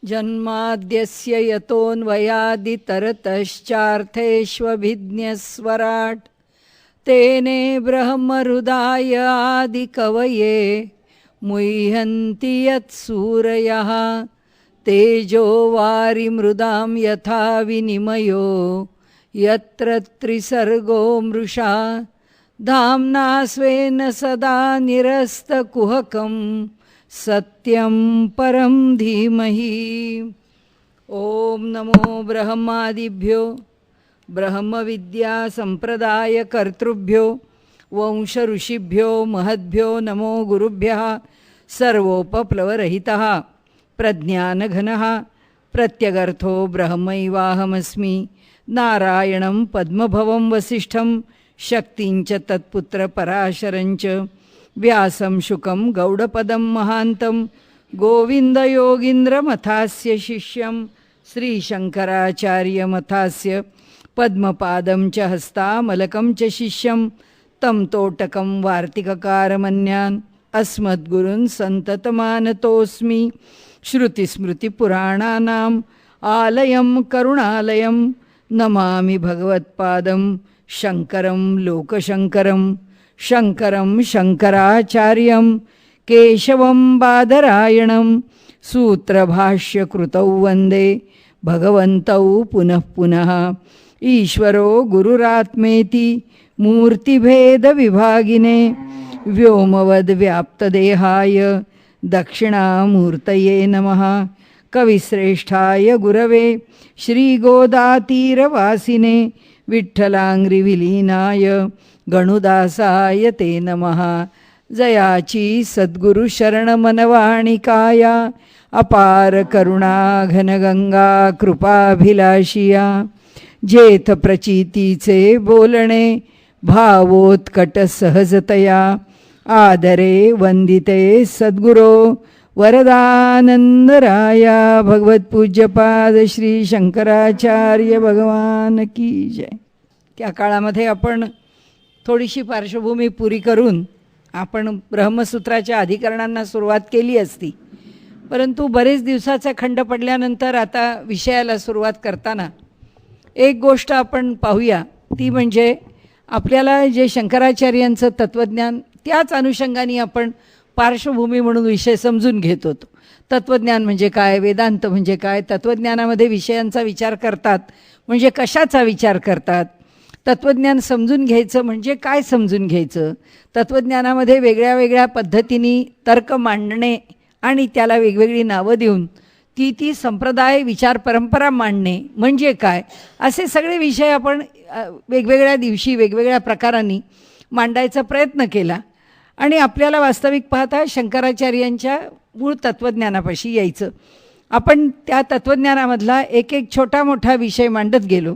जन्माद्यस्य यतोऽन्वयादितरतश्चार्थेष्वभिज्ञस्वराट् तेने ब्रह्महृदाय आदिकवये मुह्यन्ति यत्सूरयः तेजो वारिमृदां यथा विनिमयो यत्र त्रिसर्गो मृषा धाम्ना स्वेन सदा निरस्तकुहकं सत्यं परं धीमहि। ओम नमो ब्रह्मादिभ्यो ब्रह्मविद्या संप्रदाय कर्तृभ्यो वंश ऋषिभ्यो महद्भ्यो नमो गुरुभ्यः सर्वोपप्लवरहितः प्रज्ञानघनः प्रत्यगर्थो ब्रह्मैवाहमस्मि नारायणं पद्मभवं वसिष्ठं शक्तिंच तत्पुत्र पराशरंच व्यासं शुकं गौडपदं महान्तं गोविन्दयोगीन्द्रमथास्य शिष्यं श्रीशङ्कराचार्यमथास्य पद्मपादं च हस्तामलकं च शिष्यं तं तोटकं वार्तिककारमन्यान् अस्मद्गुरून् सन्ततमानतोऽस्मि। श्रुतिस्मृतिपुराणानाम् आलयं करुणालयं नमामि भगवत्पादं शङ्करं लोकशङ्करं शङ्करं शङ्कराचार्यं केशवं बादरायणं सूत्रभाष्यकृतौ वन्दे भगवन्तौ पुनः पुनः। ईश्वरो गुरुरात्मेति मूर्तिभेदविभागिने व्योमवद्व्याप्तदेहाय दक्षिणामूर्तये नमः। कविश्रेष्ठाय गुरवे श्रीगोदातीरवासिने विठ्ठलांग्रिविलीनाय गणुदासाय ते नमः। जयाची सद्गुरु शरणमनवाणिकाया अपार करुणा घनगंगा कृपाभिलाषिया जेथ प्रचितीचे बोलणे भावोत्कट सहजतया आदरे वंदिते सद्गुरो वरदानंदराया भगवत्पूज्यपाद श्री शंकराचार्य भगवान की जय। त्या काळामध्ये आपण थोडीशी पार्श्वभूमी पुरी करून आपण ब्रह्मसूत्राच्या अधिकरणांना सुरुवात केली असती, परंतु बरेच दिवसाचा खंड पडल्यानंतर आता विषयाला सुरुवात करताना एक गोष्ट आपण पाहूया, ती म्हणजे आपल्याला जे शंकराचार्यांचं तत्त्वज्ञान त्याच अनुषंगाने आपण पार्श्वभूमी म्हणून विषय समजून घेत होतो। तत्त्वज्ञान म्हणजे काय, वेदांत म्हणजे काय, तत्त्वज्ञानामध्ये विषयांचा विचार करतात म्हणजे कशाचा विचार करतात, तत्त्वज्ञान समजून घ्यायचं म्हणजे काय समजून घ्यायचं, तत्त्वज्ञानामध्ये वेगळ्या वेगळ्या पद्धतीने तर्क मांडणे आणि त्याला वेगवेगळी नावं देऊन ती संप्रदाय विचार परंपरा मांडणे म्हणजे काय, असे सगळे विषय आपण वेगवेगळ्या दिवशी वेगवेगळ्या प्रकारांनी मांडायचा प्रयत्न केला आणि आपल्याला वास्तविक पाहता शंकराचार्यांच्या मूळ तत्त्वज्ञानापाशी यायचं। आपण त्या तत्त्वज्ञानामधला एक एक छोटा मोठा विषय मांडत गेलो,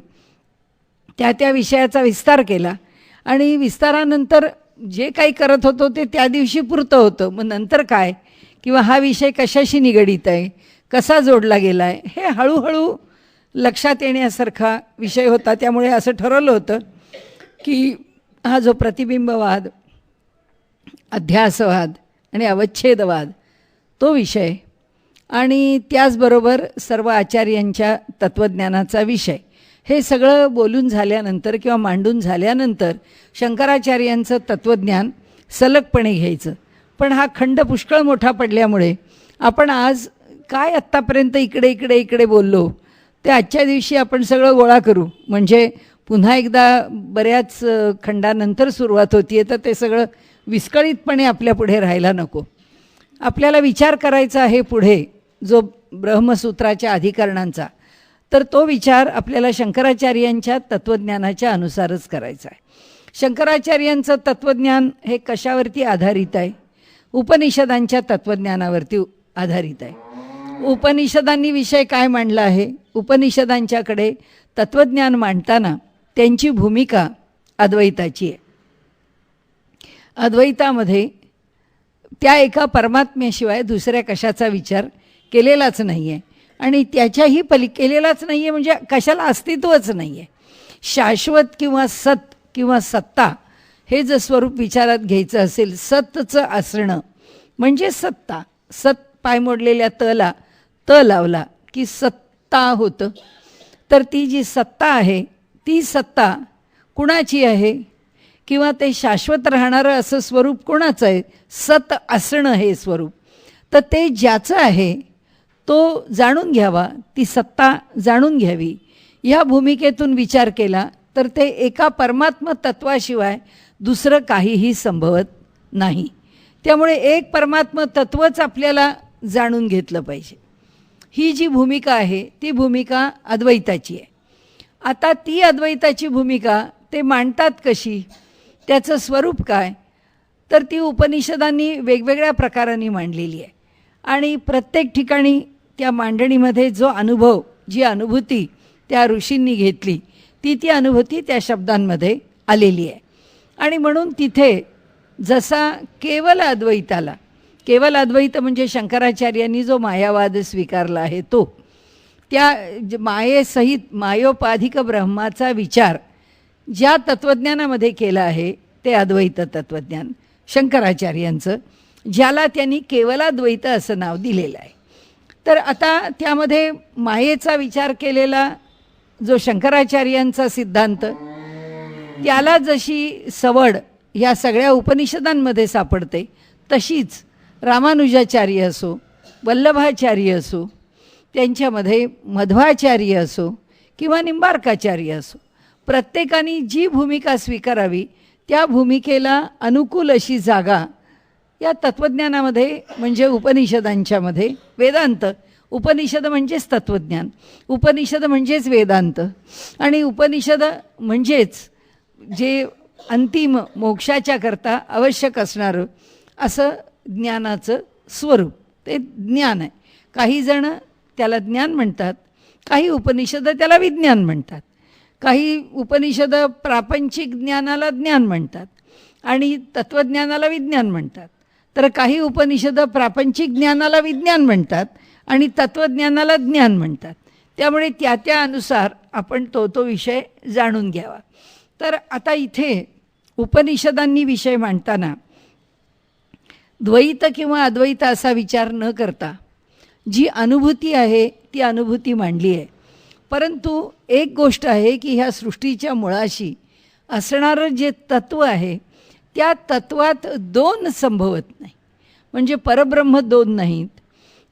त्या विषयाचा विस्तार केला आणि विस्तारानंतर जे काही करत होतो ते त्या दिवशी पुरतं होतं। मग नंतर काय किंवा हा विषय कशाशी निगडीत आहे, कसा जोडला गेला आहे, हे हळूहळू लक्षात येण्यासारखा विषय होता। त्यामुळे असं ठरवलं होतं की हा जो प्रतिबिंबवाद, अध्यासवाद आणि अवच्छेदवाद तो विषय आणि त्याचबरोबर सर्व आचार्यांच्या तत्त्वज्ञानाचा विषय, हे सगळं बोलून झाल्यानंतर किंवा मांडून झाल्यानंतर शंकराचार्यांचं तत्त्वज्ञान सलगपणे घ्यायचं। पण हा खंड पुष्कळ मोठा पडल्यामुळे आपण आज काय आत्तापर्यंत इकडे इकडे इकडे बोललो ते आजच्या दिवशी आपण सगळं गोळा करू, म्हणजे पुन्हा एकदा बऱ्याच खंडानंतर सुरुवात होती आहे तर ते सगळं विस्कळीतपणे आपल्या पुढे राहायला नको। आपल्याला विचार करायचा आहे पुढे जो ब्रह्मसूत्राच्या अधिकरणांचा, तर तो विचार आपल्याला शंकराचार्यांच्या तत्त्वज्ञानाच्या अनुसारच करायचा आहे। शंकराचार्यांचं तत्त्वज्ञान हे कशावरती आधारित आहे, उपनिषदांच्या तत्त्वज्ञानावरती आधारित आहे। उपनिषदांनी विषय काय मांडला आहे, उपनिषदांच्याकडे तत्त्वज्ञान मांडताना त्यांची भूमिका अद्वैताची आहे। अद्वैतामध्ये त्या एका परमात्म्याशिवाय दुसऱ्या कशाचा विचार केलेलाच नाही आहे आणि त्याच्याही केलेलाच नाही आहे, म्हणजे कशाला अस्तित्वच नाही आहे। शाश्वत किंवा सत किंवा सत्ता हे जर स्वरूप विचारात घ्यायचं असेल, सतचं असणं म्हणजे सत्ता, सत पाय मोडलेल्या तला त लावला की सत्ता होतं, तर ती जी सत्ता आहे ती सत्ता कुणाची आहे किंवा ते शाश्वत राहणारं असं स्वरूप कोणाचं आहे? सत असणं हे स्वरूप. तर ते ज्याचं आहे तो जाणून घ्यावा, ती सत्ता जाणून घ्यावी. ह्या भूमिकेतून विचार केला तर ते एका परमात्म तत्वाशिवाय दुसरं काहीही संभवत नाही. त्यामुळे एक परमात्म तत्वच आपल्याला जाणून घेतलं पाहिजे. ही जी भूमिका आहे ती भूमिका अद्वैताची आहे. आता ती अद्वैताची भूमिका ते मांडतात कशी, त्याचं स्वरूप काय, तर ती उपनिषदांनी वेगवेगळ्या प्रकारांनी मांडलेली आहे. आणि प्रत्येक ठिकाणी त्या मांडणीमध्ये जो अनुभव, जी अनुभूती त्या ऋषींनी घेतली ती अनुभूती त्या शब्दांमध्ये आलेली आहे. आणि म्हणून तिथे जसा केवल अद्वैताला, केवल अद्वैत म्हणजे शंकराचार्यांनी जो मायावाद स्वीकारला आहे तो, त्या मायेसहित मायोपाधिक ब्रह्माचा विचार ज्या तत्त्वज्ञानामध्ये केला आहे ते अद्वैत तत्त्वज्ञान शंकराचार्यांचं, ज्याला त्यांनी केवलाद्वैत असं नाव दिलेलं आहे. तर आता त्यामध्ये मायेचा विचार केलेला जो शंकराचार्यांचा सिद्धांत, त्याला जशी सवड या सगळ्या उपनिषदांमध्ये सापडते, तशीच रामानुजाचार्य असो, वल्लभाचार्य असो, त्यांच्यामध्ये मध्वाचार्य असो किंवा निंबार्काचार्य असो, प्रत्येकाने जी भूमिका स्वीकारावी त्या भूमिकेला अनुकूल अशी जागा या तत्त्वज्ञानामध्ये म्हणजे उपनिषदांच्यामध्ये, वेदांत, उपनिषद म्हणजेच तत्त्वज्ञान, उपनिषद म्हणजेच वेदांत, आणि उपनिषद म्हणजेच जे अंतिम मोक्षाच्या करता आवश्यक असणारं असं ज्ञानाचं स्वरूप, ते ज्ञान आहे. काही जण त्याला ज्ञान म्हणतात, काही उपनिषद त्याला विज्ञान म्हणतात, काही उपनिषद प्रापंचिक ज्ञानाला ज्ञान म्हणतात आणि तत्त्वज्ञानाला विज्ञान म्हणतात, तर काही उपनिषद प्रापंचिक ज्ञानाला विज्ञान म्हणतात आणि तत्त्वज्ञानाला ज्ञान म्हणतात. त्यामुळे त्या अनुसार आपण तो विषय जाणून घ्यावा. तर आता इथे उपनिषदांनी विषय मांडताना द्वैत किंवा अद्वैत असा विचार न करता जी अनुभूती आहे ती अनुभूती मांडली आहे. परंतु एक गोष्ट आहे की ह्या सृष्टीच्या मुळाशी असणारं जे तत्त्व आहे त्या तत्वात दोन संभवत नाही. म्हणजे परब्रह्म दोन नाहीत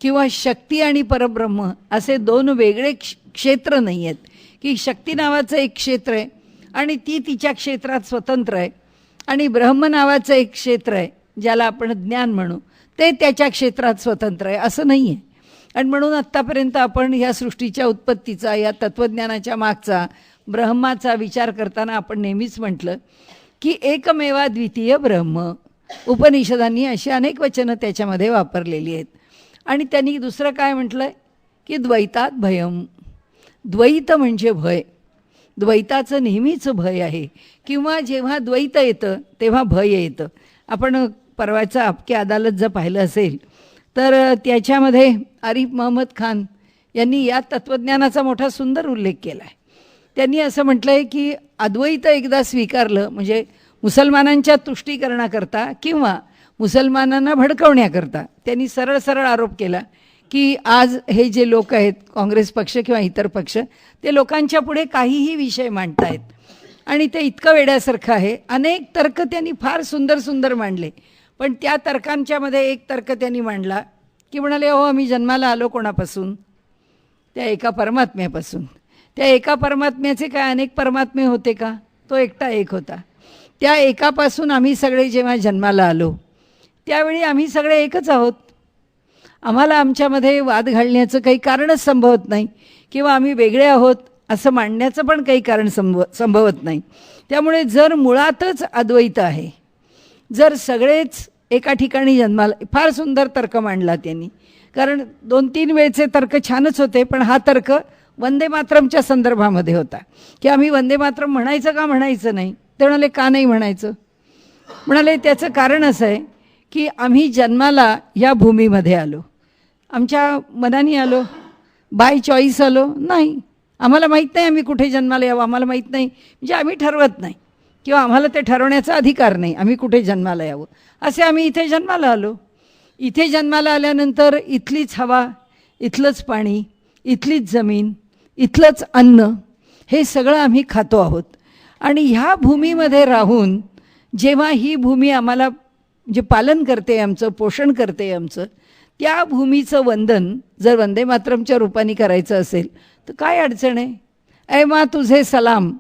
किंवा शक्ती आणि परब्रह्म असे दोन वेगळे क्षेत्र नाही आहेत, की शक्ती नावाचं एक क्षेत्र आहे आणि ती तिच्या क्षेत्रात स्वतंत्र आहे, आणि ब्रह्म नावाचं एक क्षेत्र आहे ज्याला आपण ज्ञान म्हणू, ते त्याच्या क्षेत्रात स्वतंत्र आहे, असं नाही आहे. आणि म्हणून आत्तापर्यंत आपण ह्या सृष्टीच्या उत्पत्तीचा, या तत्त्वज्ञानाच्या मागचा, ब्रह्माचा विचार करताना आपण नेहमीच म्हटलं की एकमेवा द्वितीय ब्रह्म. उपनिषदांनी अशी अनेक वचनं त्याच्यामध्ये वापरलेली आहेत. आणि त्यांनी दुसरं काय म्हटलं आहे की द्वैतात भयम. द्वैत म्हणजे भय, द्वैताचं नेहमीच भय आहे, किंवा जेव्हा द्वैत येतं तेव्हा भय येतं. आपण परवाचं आपकी अदालत जर पाहिलं असेल तर त्याच्यामध्ये आरिफ मोहम्मद खान यांनी या तत्त्वज्ञानाचा मोठा सुंदर उल्लेख केला आहे. त्यांनी असं म्हटलं आहे की अद्वैत एकदा स्वीकारलं म्हणजे मुसलमानांच्या तुष्टीकरणाकरता किंवा मुसलमानांना भडकवण्याकरता त्यांनी सरळ सरळ आरोप केला की आज हे जे लोक आहेत, काँग्रेस पक्ष किंवा इतर पक्ष, ते लोकांच्या पुढे काहीही विषय मांडतायत आणि ते इतकं वेड्यासारखं आहे. अनेक तर्क त्यांनी फार सुंदर सुंदर मांडले, पण त्या तर्कांच्यामध्ये एक तर्क त्यांनी मांडला की म्हणाले, हो आम्ही जन्माला आलो कोणापासून? त्या एका परमात्म्यापासून. त्या एका परमात्म्याचे काय अनेक परमात्मे होते का? तो एकटा एक होता. त्या एकापासून आम्ही सगळे जेव्हा जन्माला आलो त्यावेळी आम्ही सगळे एकच आहोत. आम्हाला आमच्यामध्ये वाद घालण्याचं काही कारणच संभवत नाही, किंवा आम्ही वेगळे आहोत असं मांडण्याचं पण काही कारण संभवत नाही. त्यामुळे जर मुळातच अद्वैत आहे, जर सगळेच एका ठिकाणी जन्माला, फार सुंदर तर्क मांडला त्यांनी. कारण 2-3 वेळचे तर्क छानच होते, पण हा तर्क वंदे मातरमच्या संदर्भामध्ये होता की आम्ही वंदे मातरम म्हणायचं का म्हणायचं नाही? ते म्हणाले का नाही म्हणायचं? म्हणाले त्याचं कारण असं आहे की आम्ही जन्माला या भूमीमध्ये आलो, आमच्या मनाने आलो, बाय चॉईस आलो नाही. आम्हाला माहीत नाही आम्ही कुठे जन्माला यावं, आम्हाला माहीत नाही, म्हणजे आम्ही ठरवत नाही किंवा आम्हाला ते ठरवण्याचा अधिकार नाही आम्ही कुठे जन्माला यावं, असे आम्ही इथे जन्माला आलो. इथे जन्माला आल्यानंतर इथलीच हवा, इथलंच पाणी, इथलीच जमीन, इथलंच अन्न, हे सगळं आम्ही खातो आहोत. आणि ह्या भूमीमध्ये राहून जेव्हा ही भूमी आम्हाला जे पालन करते, आमचं पोषण करते आमचं, त्या भूमीचं वंदन जर वंदे मातरमच्या रूपाने करायचं असेल तर काय अडचण आहे? ऐ मा तुझे सलाम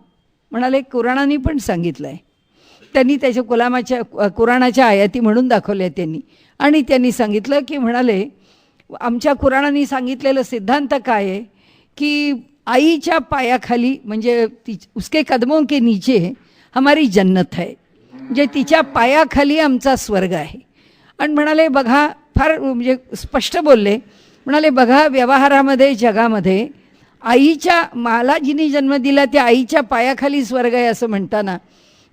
म्हणाले कुराणाने पण सांगितलं आहे. त्यांनी त्याच्या कुराणाच्या आयाती म्हणून दाखवल्या त्यांनी. आणि त्यांनी सांगितलं की म्हणाले आमच्या कुराणाने सांगितलेलं सिद्धांत काय आहे की आईच्या पायाखाली म्हणजे उसके कदमों के नीचे हमारी जन्नत है, म्हणजे तिच्या पायाखाली आमचा स्वर्ग आहे. आणि म्हणाले बघा, फार म्हणजे स्पष्ट बोलले, म्हणाले बघा व्यवहारामध्ये जगामध्ये आईच्या, मला जिने जन्म दिला त्या आईच्या पायाखाली स्वर्ग आहे असं म्हणताना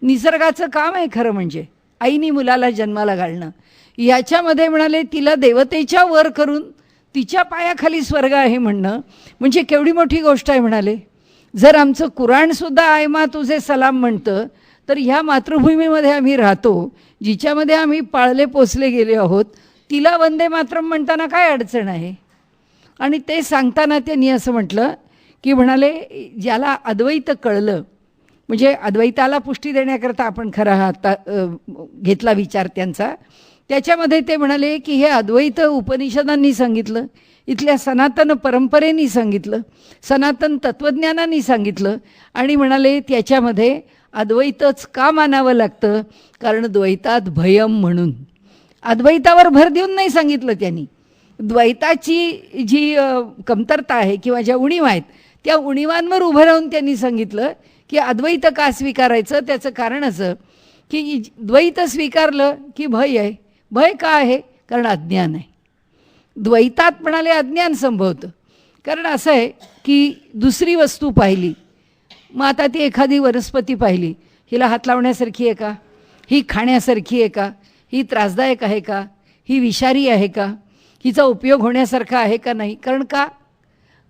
निसर्गाचं काम आहे खरं म्हणजे आईने मुलाला जन्माला घालणं. याच्यामध्ये म्हणाले तिला देवतेच्या वर करून तिच्या पायाखाली स्वर्ग आहे म्हणणं म्हणजे केवढी मोठी गोष्ट आहे. म्हणाले जर आमचं कुराणसुद्धा आय मा तुझे सलाम म्हणतं तर ह्या मातृभूमीमध्ये आम्ही राहतो, जिच्यामध्ये आम्ही पाळले पोसले गेले आहोत, तिला वंदे मातरम म्हणताना काय अडचण आहे? आणि ते सांगताना त्यांनी असं म्हटलं की म्हणाले ज्याला अद्वैत कळलं, म्हणजे अद्वैताला पुष्टी देण्याकरता आपण खरा आता घेतला विचार त्यांचा, त्याच्यामध्ये ते म्हणाले की हे अद्वैत उपनिषदांनी सांगितलं, इथल्या सनातन परंपरेनी सांगितलं, सनातन तत्त्वज्ञानांनी सांगितलं. आणि म्हणाले त्याच्यामध्ये अद्वैतच का मानावं लागतं? कारण द्वैतात भयम म्हणून. अद्वैतावर भर देऊन नाही सांगितलं त्यांनी, द्वैताची जी कमतरता आहे किंवा ज्या उणीवा आहेत त्या उणीवांवर उभं राहून त्यांनी सांगितलं की अद्वैत का स्वीकारायचं. त्याचं कारण असं की द्वैत स्वीकारलं की भय आहे. भय का आहे? कारण अज्ञान आहे. द्वैतात म्हणाले अज्ञान संभवतं. कारण असं आहे की दुसरी वस्तू पाहिली, मग आता ती एखादी वनस्पती पाहिली, हिला हात लावण्यासारखी आहे का? ही खाण्यासारखी आहे का? ही त्रासदायक आहे का? ही विषारी आहे का? हिचा उपयोग होण्यासारखा आहे का नाही? कारण का?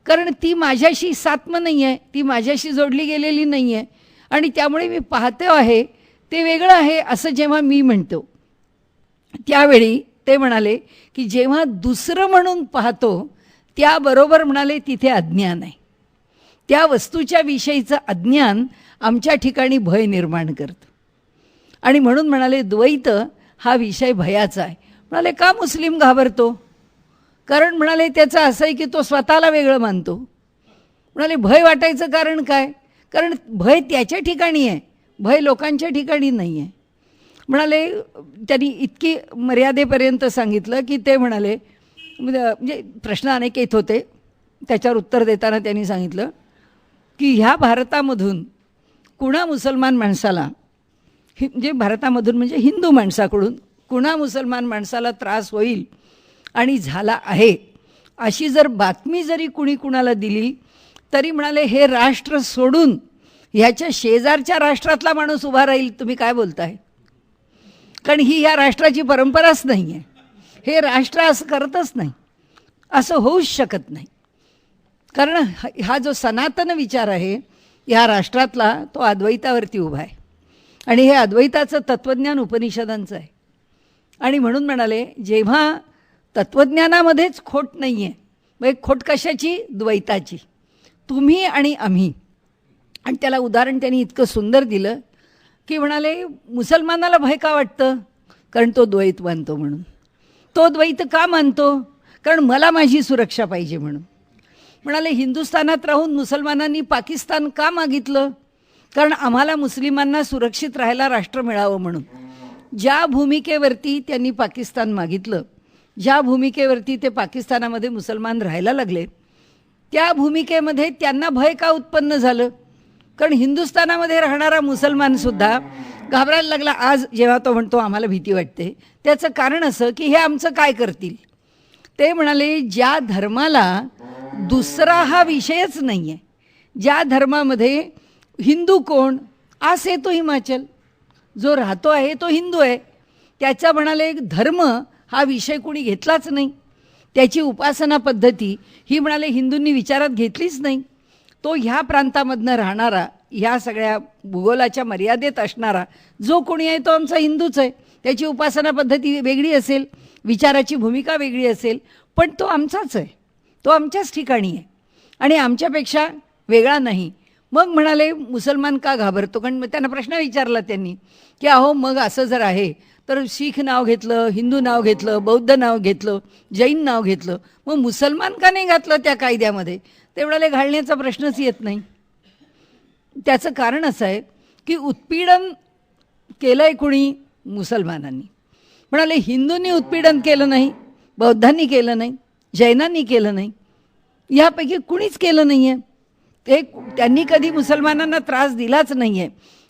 कारण ती माझ्याशी सात्म नाही आहे, ती माझ्याशी जोडली गेलेली नाही आहे. आणि त्यामुळे मी पाहतो आहे ते वेगळं आहे असं जेव्हा मी म्हणतो, त्यावेळी ते म्हणाले की जेव्हा दुसरं म्हणून पाहतो त्याबरोबर म्हणाले तिथे अज्ञान आहे. त्या वस्तूच्या विषयीचं अज्ञान आमच्या ठिकाणी भय निर्माण करतं. आणि म्हणून म्हणाले द्वैत हा विषय भयाचा आहे. म्हणाले का मुस्लिम घाबरतो? कारण म्हणाले त्याचं असं आहे की तो स्वतःला वेगळं मानतो. म्हणाले भय वाटायचं कारण काय? कारण भय त्याच्या ठिकाणी आहे, भय लोकांच्या ठिकाणी नाही आहे. म्हणाले त्यांनी इतकी मर्यादेपर्यंत सांगितलं की ते म्हणाले, म्हणजे प्रश्न अनेक येत होते, त्याच्यावर उत्तर देताना त्यांनी सांगितलं की ह्या भारतामधून कुणा मुसलमान माणसाला, म्हणजे भारतामधून म्हणजे हिंदू माणसाकडून कुणा मुसलमान माणसाला त्रास होईल आणि झाला आहे अशी जर बातमी जरी कुणी कुणाला दिली तरी म्हणाले हे राष्ट्र सोडून ह्याच्या शेजारच्या राष्ट्रातला माणूस उभा राहील. तुम्ही काय बोलताय? कारण ही ह्या राष्ट्राची परंपराच नाही आहे, हे राष्ट्र असं करतच नाही, असं होऊच शकत नाही. कारण हा जो सनातन विचार आहे ह्या राष्ट्रातला तो अद्वैतावरती उभा आहे आणि हे अद्वैताचं तत्त्वज्ञान उपनिषदांचं आहे. आणि म्हणून म्हणाले जेव्हा तत्त्वज्ञानामध्येच खोट नाही आहे, मग खोट कशाची? द्वैताची. तुम्ही आणि आम्ही. आणि त्याला उदाहरण त्यांनी इतकं सुंदर दिलं की म्हणाले मुसलमानाला भय का वाटतं? कारण तो द्वैत मानतो म्हणून. तो द्वैत का मानतो? कारण मला माझी सुरक्षा पाहिजे म्हणून. म्हणाले हिंदुस्थानात राहून मुसलमानांनी पाकिस्तान का मागितलं? कारण आम्हाला मुस्लिमांना सुरक्षित राहायला राष्ट्र मिळावं म्हणून. ज्या भूमिकेवरती त्यांनी पाकिस्तान मागितलं, ज्या भूमिकेवरती ते पाकिस्तानामध्ये मुसलमान राहायला लागले, त्या भूमिकेमध्ये त्यांना भय का उत्पन्न झालं? कारण हिंदुस्थानामध्ये राहणारा मुसलमानसुद्धा घाबरायला लागला. आज जेव्हा तो म्हणतो आम्हाला भीती वाटते, त्याचं कारण असं की हे आमचं काय करतील. ते म्हणाले ज्या धर्माला दुसरा हा विषयच नाही आहे, ज्या धर्मामध्ये हिंदू कोण? आस आहे तो हिमाचल, जो राहतो आहे तो हिंदू आहे, त्याचा म्हणाले धर्म हा विषय कोणी घेतलाच नाही, त्याची उपासना पद्धती ही म्हणाले हिंदूंनी विचारात घेतलीच नाही. तो ह्या प्रांतामधनं राहणारा, ह्या सगळ्या भूगोलाच्या मर्यादेत असणारा जो कोणी आहे तो आमचा हिंदूच आहे. त्याची उपासना पद्धती वेगळी असेल, विचाराची भूमिका वेगळी असेल, पण तो आमचाच आहे, तो आमच्याच ठिकाणी आहे. आणि आमच्यापेक्षा वेगळा नाही. मग म्हणाले मुसलमान का घाबरतो? कारण मग त्यांना प्रश्न विचारला त्यांनी की अहो मग असं जर आहे तर शीख नाव घेतलं, हिंदू नाव घेतलं, बौद्ध नाव घेतलं, जैन नाव घेतलं, मग मुसलमान का नाही घातलं त्या कायद्यामध्ये? ते म्हणाले घालण्याचा प्रश्नच येत नाही. त्याचं कारण असं आहे की उत्पीडन केलं आहे कुणी? मुसलमानांनी. म्हणाले हिंदूंनी उत्पीडन केलं नाही, बौद्धांनी केलं नाही, जैनांनी केलं नाही, ह्यापैकी कुणीच केलं नाही आहे. ते त्यांनी कधी मुसलमानांना त्रास दिलाच नाही आहे.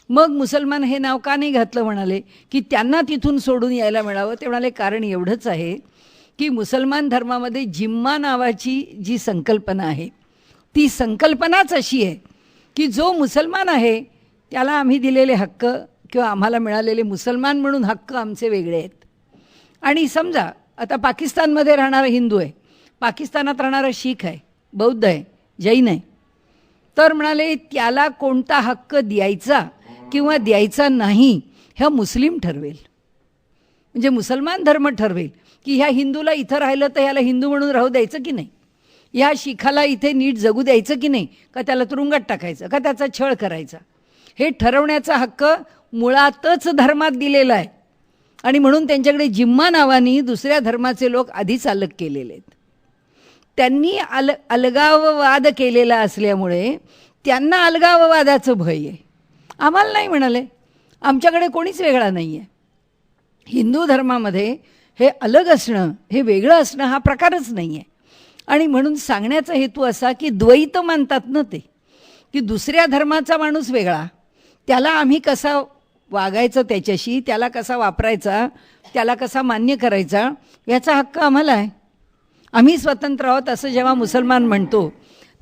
मग मुसलमान हे नाव का नाही घातलं? म्हणाले की त्यांना तिथून सोडून यायला मिळावं. ते म्हणाले कारण एवढंच आहे की मुसलमान धर्मामध्ये जिम्मा नावाची जी संकल्पना आहे ती संकल्पनाच अशी आहे की जो मुसलमान आहे त्याला आम्ही दिलेले हक्क किंवा आम्हाला मिळालेले मुसलमान म्हणून हक्क आमचे वेगळे आहेत. आणि समजा आता पाकिस्तानमध्ये राहणारा हिंदू आहे, पाकिस्तानात राहणारा शीख आहे, बौद्ध आहे, जैन आहे, तर म्हणाले त्याला कोणता हक्क द्यायचा किंवा द्यायचा नाही ह्या मुस्लिम ठरवेल. म्हणजे मुसलमान धर्म ठरवेल की ह्या हिंदूला इथं राहिलं तर ह्याला हिंदू म्हणून राहू द्यायचं की नाही, ह्या शिखाला इथे नीट जगू द्यायचं की नाही, का त्याला तुरुंगात टाकायचं, का त्याचा छळ करायचा, हे ठरवण्याचा हक्क मुळातच धर्मात दिलेला आहे. आणि म्हणून त्यांच्याकडे जिम्मा नावानी दुसऱ्या धर्माचे लोक आधीच अलग केलेले आहेत. त्यांनी अलगाववाद केलेला असल्यामुळे त्यांना अलगाववादाचं भय आहे. आम्हाला नाही म्हणाले, आमच्याकडे कोणीच वेगळा नाही आहे. हिंदू धर्मामध्ये हे अलग असणं, हे वेगळं असणं हा प्रकारच नाही आहे. आणि म्हणून सांगण्याचा हेतू असा की द्वैत मानतात ना ते, की दुसऱ्या धर्माचा माणूस वेगळा, त्याला आम्ही कसा वागायचं त्याच्याशी, त्याला कसा वापरायचा, त्याला कसा मान्य करायचा याचा हक्क आम्हाला आहे. आम्ही स्वतंत्र आहोत असं जेव्हा मुसलमान म्हणतो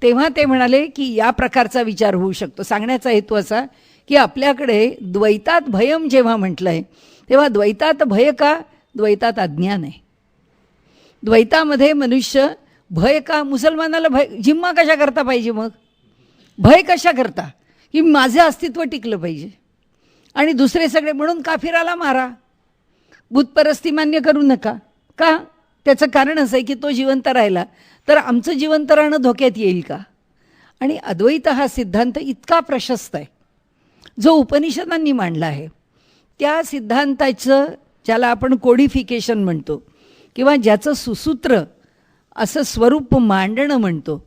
तेव्हा ते म्हणाले की या प्रकारचा विचार होऊ शकतो. सांगण्याचा हेतू असा की आपल्याकडे द्वैतात भयम जेव्हा म्हटलं आहे तेव्हा द्वैतात भय का? द्वैतात अज्ञान आहे. द्वैतामध्ये मनुष्य भय का? मुसलमानाला भय जिम्मा कशा करता पाहिजे? मग भय कशा करता की माझं अस्तित्व टिकलं पाहिजे आणि दुसरे सगळे म्हणून काफिराला मारा, बुतपरस्ती मान्य करू नका. का? त्याचं कारण असं आहे की तो जिवंत राहिला तर आमचं जिवंत राहणं धोक्यात येईल का? आणि अद्वैत हा सिद्धांत इतका प्रशस्त आहे जो उपनिषदांनी मांडला आहे. त्या सिद्धांताचं ज्याला आपण कोडिफिकेशन म्हणतो किंवा ज्याचं सुसूत्र असं स्वरूप मांडणं म्हणतो,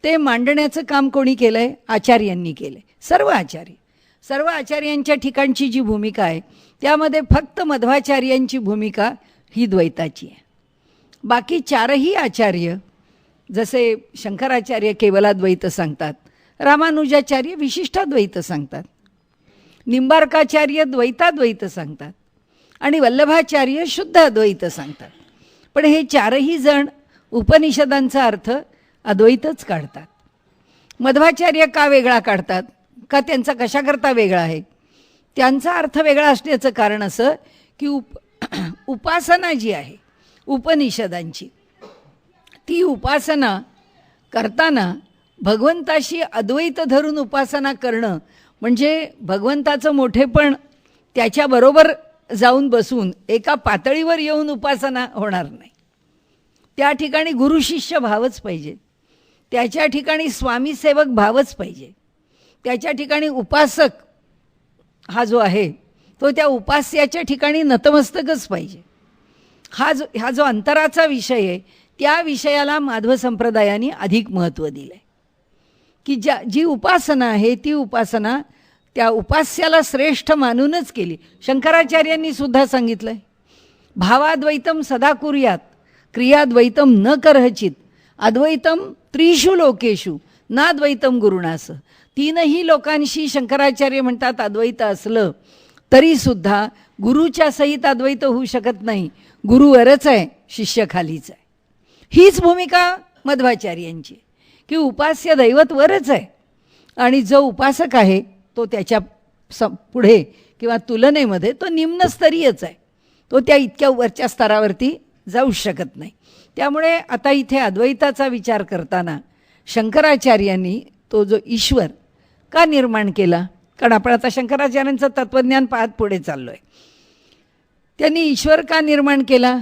ते मांडण्याचं काम कोणी केलं आहे? आचार्यांनी केलं आहे. सर्व आचार्यांच्या ठिकाणची जी भूमिका आहे त्यामध्ये फक्त मध्वाचार्यांची भूमिका ही द्वैताची आहे. बाकी चारही आचार्य जसे शंकराचार्य केवलाद्वैत सांगतात, रामानुजाचार्य विशिष्टाद्वैत सांगतात, निंबार्काचार्य द्वैताद्वैत सांगतात आणि वल्लभाचार्य शुद्ध अद्वैत सांगतात. पण हे चारही जण उपनिषदांचा अर्थ अद्वैतच काढतात. मध्वाचार्य का वेगळा काढतात? का त्यांचा कशाकरता वेगळा आहे? त्यांचा अर्थ वेगळा असण्याचं कारण असं की उपासना जी आहे उपनिषदांची, ती उपासना करताना भगवंताशी अद्वैत धरून उपासना करणं म्हणजे भगवंताचं मोठेपण त्याच्याबरोबर जाऊन बसून एका पातळीवर येऊन उपासना होणार नाही. त्या ठिकाणी गुरु शिष्य भावच पाहिजे, त्याच्या ठिकाणी स्वामी सेवक भावच पाहिजे, त्याच्या ठिकाणी उपासक हा जो आहे तो त्या उपास्याच्या ठिकाणी नतमस्तकच पाहिजे. हा जो अंतराचा विषय आहे त्या विषयाला माध्व संप्रदायाने अधिक महत्त्व दिलं आहे की जी उपासना आहे ती उपासना त्या उपास्याला श्रेष्ठ मानूनच केली. शंकराचार्यांनी सुद्धा सांगितलं आहे, भावाद्वैतम सदा कुर्यात क्रियाद्वैतम न करहचित अद्वैतम त्रिषु लोकेषु नाद्वैतम गुरुणास. तीनही लोकांशी शंकराचार्य म्हणतात अद्वैत असलं तरीसुद्धा गुरुच्या सहित अद्वैत होऊ शकत नाही. गुरुवरच आहे, शिष्य खालीच आहे. हीच भूमिका मध्वाचार्यांची की उपास्य दैवत वरच आहे आणि जो उपासक आहे तो त्याच्या पुढे किंवा तुलनेमध्ये तो निम्नस्तरीयच आहे, तो त्या इतक्या वरच्या स्तरावरती जाऊ शकत नाही. त्यामुळे आता इथे अद्वैताचा विचार करताना शंकराचार्यांनी तो जो ईश्वर का निर्माण केला, कारण आपण आता शंकराचार्यांचं तत्त्वज्ञान पाहत पुढे चाललो आहे, त्यांनी ईश्वर का निर्माण केला?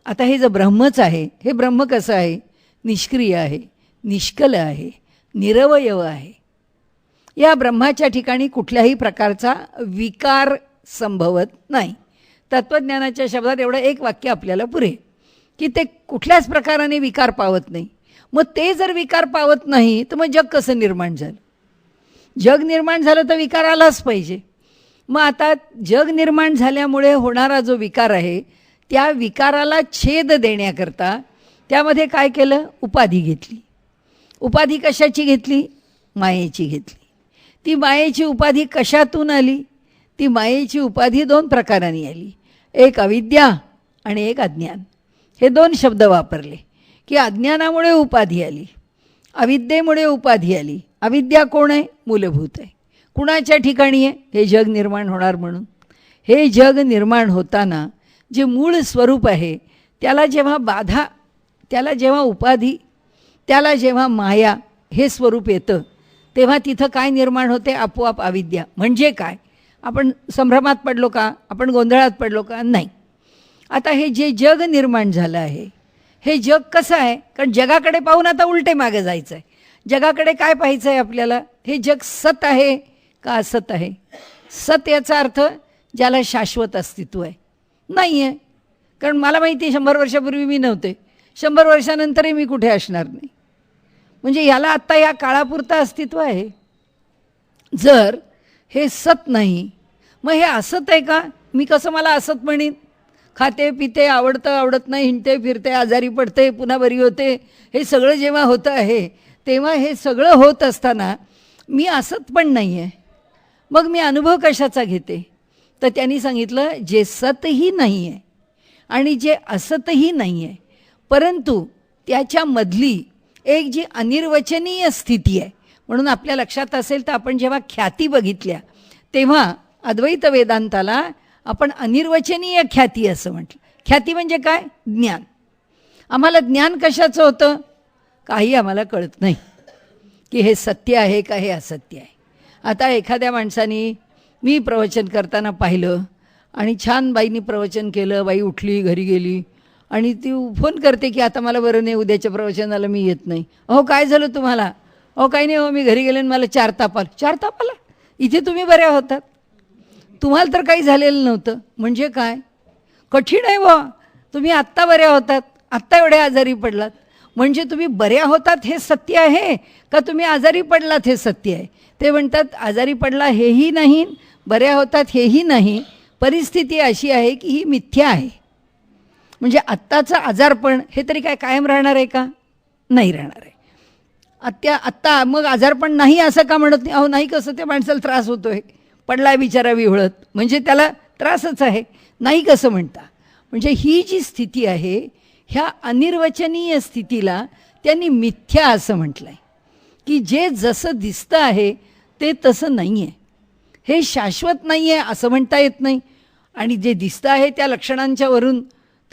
आता हे जे ब्रह्मच आहे, हे ब्रह्म कसं आहे? निष्क्रिय आहे, निष्कल आहे, निरवयव आहे. या ब्रह्माच्या ठिकाणी कुठल्याही प्रकारचा विकार संभवत नाही. तत्त्वज्ञानाच्या शब्दात एवढं एक वाक्य आपल्याला पुरे की ते कुठल्याच प्रकाराने विकार पावत नाही. मग ते जर विकार पावत नाही तर मग जग कसं निर्माण झालं? जग निर्माण झालं तर विकार आलाच पाहिजे. मग आता जग निर्माण झाल्यामुळे होणारा जो विकार आहे त्या विकाराला छेद देण्याकरता त्यामध्ये काय केलं? उपाधी घेतली. उपाधी कशाची घेतली? मायेची घेतली. ती मायेची उपाधी कशातून आली? ती मायेची उपाधी दोन प्रकारांनी आली. एक अविद्या आणि एक अज्ञान. हे दोन शब्द वापरले की अज्ञानामुळे उपाधी आली, अविद्येमुळे उपाधी आली. अविद्या कोण आहे? मूलभूत आहे. कुणाच्या ठिकाणी आहे? हे जग निर्माण होणार म्हणून. हे जग निर्माण होताना जे मूळ स्वरूप आहे त्याला जेव्हा बाधा, त्याला जेव्हा उपाधी, त्याला जेव्हा माया हे स्वरूप येतं तेव्हा तिथं काय निर्माण होते? आपोआप अविद्या. म्हणजे काय? आपण संभ्रमात पडलो का? आपण गोंधळात पडलो का? नाही. आता हे जे जग निर्माण झालं आहे हे जग कसं आहे? कारण जगाकडे पाहून आता उलटे मागे जायचं आहे. जगाकडे काय पाहायचं आहे आपल्याला? हे जग सत आहे का असत आहे? सत याचा अर्थ ज्याला शाश्वत अस्तित्व आहे. नाही आहे. कारण मला माहिती आहे 100 वर्षापूर्वी मी नव्हते, 100 वर्षानंतरही मी कुठे असणार नाही. म्हणजे याला आत्ता या काळापुरतं अस्तित्व आहे. जर हे सत नाही मग हे असत आहे का? मी कसं मला असत म्हणीन? खाते पिते, आवडतं आवडत नाही, हिंडते फिरते, आजारी पडते, पुन्हा बरी होते, हे सगळं जेव्हा होतं आहे तेव्हा हे सगळं होत असताना मी असत पण नाही आहे. मग मी अनुभव कशाचा घेते? तर त्यांनी सांगितलं जे सतही नाही आहे आणि जे असतही नाही आहे परंतु त्याच्यामधली एक जी अनिर्वचनीय स्थिती आहे. म्हणून आपल्या लक्षात असेल तर आपण जेव्हा ख्याती बघितल्या तेव्हा अद्वैत वेदांताला आपण अनिर्वचनीय ख्याती असं म्हटलं. ख्याती म्हणजे काय? ज्ञान. आम्हाला ज्ञान कशाचं होतं? काही आम्हाला कळत नाही की हे सत्य आहे का हे असत्य आहे. आता एखाद्या माणसाने मी प्रवचन करताना पाहिलं आणि छान बाईंनी प्रवचन केलं, बाई उठली घरी गेली आणि ती फोन करते की आता मला बरं नाही, उद्याच्या प्रवचनाला मी येत नाही. अहो काय झालं तुम्हाला? अहो काही नाही, हो मी घरी गेले आणि मला 4 ताप आला. 4 ताप आला? इथे तुम्ही बऱ्या होतात, तुम्हाला तर काही झालेलं नव्हतं. म्हणजे काय? कठीण आहे बा. तुम्ही आत्ता बऱ्या होतात, आत्ता एवढ्या आजारी पडलात. म्हणजे तुम्ही बऱ्या होतात हे सत्य आहे का तुम्ही आजारी पडलात हे सत्य आहे? ते म्हणतात आजारी पडला हेही नाही, बऱ्या होतात हेही नाही. परिस्थिती अशी आहे की ही मिथ्या आहे. म्हणजे आत्ताचं आजारपण हे तरी काय कायम राहणार आहे का? नाही राहणार आहे. आत्ता मग आजारपण नाही असं का म्हणत नाही? अहो नाही कसं, त्या माणसाला त्रास होतो आहे, पडलाय बिचारा विहळत, म्हणजे त्याला त्रासच आहे. नाही कसं म्हणता? म्हणजे ही जी स्थिती आहे ह्या अनिर्वचनीय स्थितीला त्यांनी मिथ्या असं म्हटलं आहे की जे जसं दिसतं आहे ते तसं नाही आहे. हे शाश्वत नाही आहे असं म्हणता येत नाही आणि जे दिसतं आहे त्या लक्षणांच्या वरून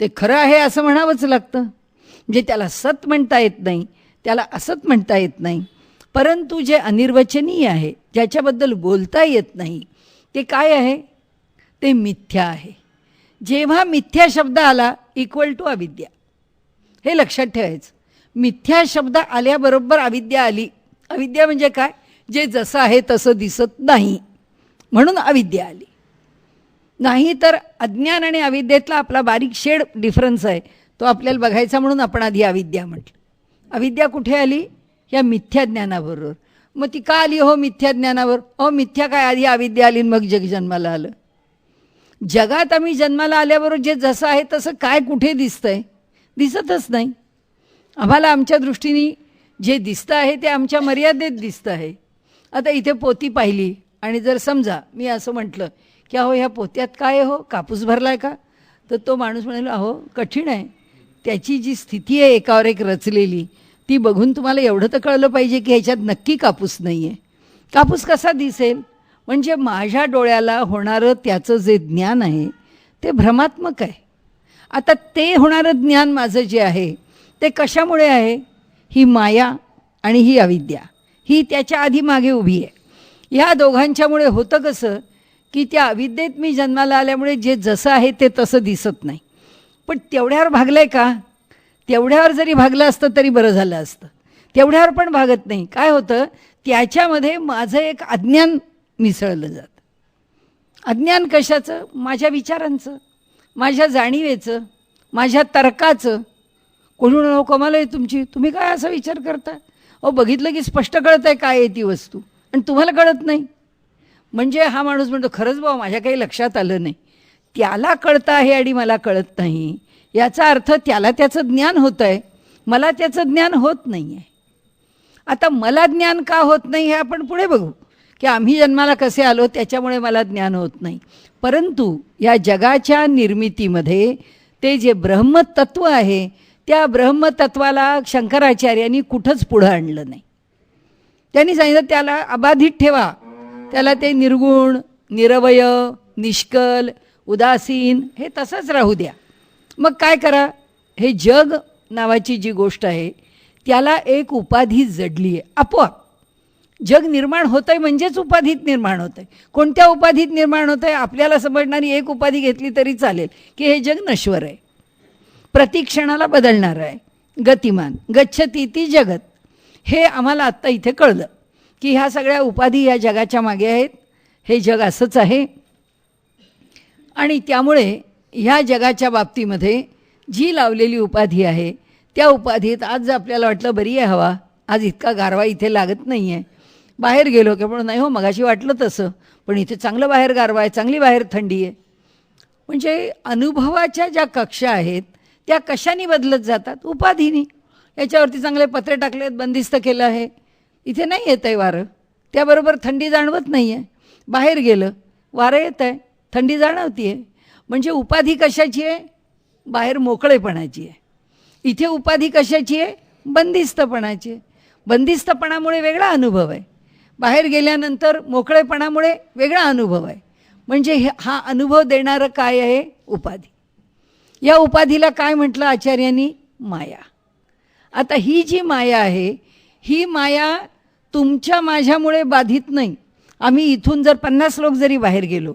ते खरं आहे असं म्हणावंच लागतं. म्हणजे त्याला सत म्हणता येत नाही, त्याला असत म्हणता येत नाही. परंतु जे अनिर्वचनीय आहे, ज्याच्याबद्दल बोलता येत नाही, ते काय आहे? ते मिथ्या आहे. जेव्हा मिथ्या शब्द आला इक्वल टू अविद्या, हे लक्षात ठेवायचं. मिथ्या शब्द आल्याबरोबर अविद्या आली. अविद्या म्हणजे काय? जे जसं आहे तसं दिसत नाही म्हणून अविद्या आली. नाही तर अज्ञान आणि अविद्येतला आपला बारीक शेड डिफरन्स आहे, तो आपल्याला बघायचा म्हणून आपण आधी अविद्या म्हटलं. अविद्या कुठे आली? या मिथ्या ज्ञानाबरोबर. मग ती का आली हो मिथ्या ज्ञानावर? अहो मिथ्या काय, आधी अविद्या आली मग जग जन्माला आलं. जगात आम्ही जन्माला आल्याबरोबर जे जसं आहे तसं काय कुठे दिसतंय? दिसतच नाही. आम्हाला आमच्या दृष्टीने जे दिसतं आहे ते आमच्या मर्यादेत दिसतं आहे. आता इथे पोती पाहिली आणि जर समजा मी असं म्हटलं की अहो ह्या पोत्यात काय हो, कापूस भरला आहे का? तर तो माणूस म्हणाला अहो कठीण आहे. त्याची जी स्थिती आहे एकावर एक रचलेली ती बघून तुम्हाला एवढं तर कळलं पाहिजे की ह्याच्यात नक्की कापूस नाही आहे. कापूस कसा दिसेल? म्हणजे माझ्या डोळ्याला होणारं त्याचं जे ज्ञान आहे ते भ्रमात्मक आहे. आता ते होणारं ज्ञान माझं जे आहे ते कशामुळे आहे? ही माया आणि ही अविद्या, ही त्याच्या आधी मागे उभी आहे. ह्या दोघांच्यामुळे होतं कसं की त्या अविद्येत मी जन्माला आल्यामुळे जे जसं आहे ते तसं दिसत नाही. पण तेवढ्यावर भागलं आहे का? तेवढ्यावर जरी भागलं असतं तरी बरं झालं असतं. तेवढ्यावर पण भागत नाही. काय होतं, त्याच्यामध्ये माझं एक अज्ञान मिसळलं जातं. अज्ञान कशाचं? माझ्या विचारांचं, माझ्या जाणीवेचं, माझ्या तर्काचं. कोणी म्हणून कमाल आहे तुमची, तुम्ही काय असा विचार करता? अहो बघितलं की स्पष्ट कळत आहे काय आहे ती वस्तू, आणि तुम्हाला कळत नाही. म्हणजे हा माणूस म्हणतो खरंच बाबा माझ्या काही लक्षात आलं नाही. त्याला कळतं आहे आणि मला कळत नाही, याचा अर्थ त्याला त्याचं ज्ञान होतं आहे, मला त्याचं ज्ञान होत नाही आहे. आता मला ज्ञान का होत नाही हे आपण पुढे बघू, की आम्ही जन्माला कसे आलो त्याच्यामुळे मला ज्ञान होत नाही. परंतु या जगाच्या निर्मितीमध्ये ते जे ब्रह्मतत्व आहे, त्या ब्रह्मतत्वाला शंकराचार्यांनी कुठंच पुढं आणलं नाही. त्यांनी सांगितलं त्याला अबाधित ठेवा, त्याला ते निर्गुण, निरवय, निष्कल, उदासीन हे तसंच राहू द्या. मग काय करा, हे जग नावाची जी गोष्ट आहे त्याला एक उपाधी जडली आहे. आपोआप जग निर्माण होतं आहे म्हणजेच उपाधीत निर्माण होतं आहे. कोणत्या उपाधीत निर्माण होतं आहे? आपल्याला समजणारी एक उपाधी घेतली तरी चालेल की हे जग नश्वर आहे, प्रतिक्षणाला बदलणार आहे, गतिमान, गच्छती ती जगत. हे आम्हाला आत्ता इथे कळलं की ह्या सगळ्या उपाधी या जगाच्या मागे आहेत, हे जग असंच आहे. आणि त्यामुळे ह्या जगाच्या बाबतीमध्ये जी लावलेली उपाधी आहे त्या उपाधीत आज आपल्याला वाटलं बरी आहे हवा, आज इतका गारवा इथे लागत नाही आहे, बाहेर गेलो की पण नाही हो मगाशी वाटलं तसं, पण इथे चांगलं बाहेर गारवा आहे, चांगली बाहेर थंडी आहे. म्हणजे अनुभवाच्या ज्या कक्षा आहेत त्या कशाने बदलत जातात? उपाधीनी. याच्यावरती चांगले पत्रे टाकलेत, बंदिस्त केलं आहे, इथे नाही येत आहे वारं, त्याबरोबर थंडी जाणवत नाही आहे. बाहेर गेलं वारं येत आहे, थंडी जाणवती आहे. म्हणजे उपाधी कशाची आहे? बाहेर मोकळेपणाची आहे. इथे उपाधी कशाची आहे? बंदिस्तपणाची आहे. बंदिस्तपणामुळे वेगळा अनुभव आहे, बाहेर गेल्यानंतर मोकळेपणामुळे वेगळा अनुभव आहे. म्हणजे हा अनुभव देणारं काय आहे? उपाधी. या उपाधीला काय म्हटलं आचार्यांनी? माया. आता ही जी माया आहे, ही माया तुमच्या माझ्यामुळे बाधित नाही. आम्ही इथून जर 50 लोक जरी बाहेर गेलो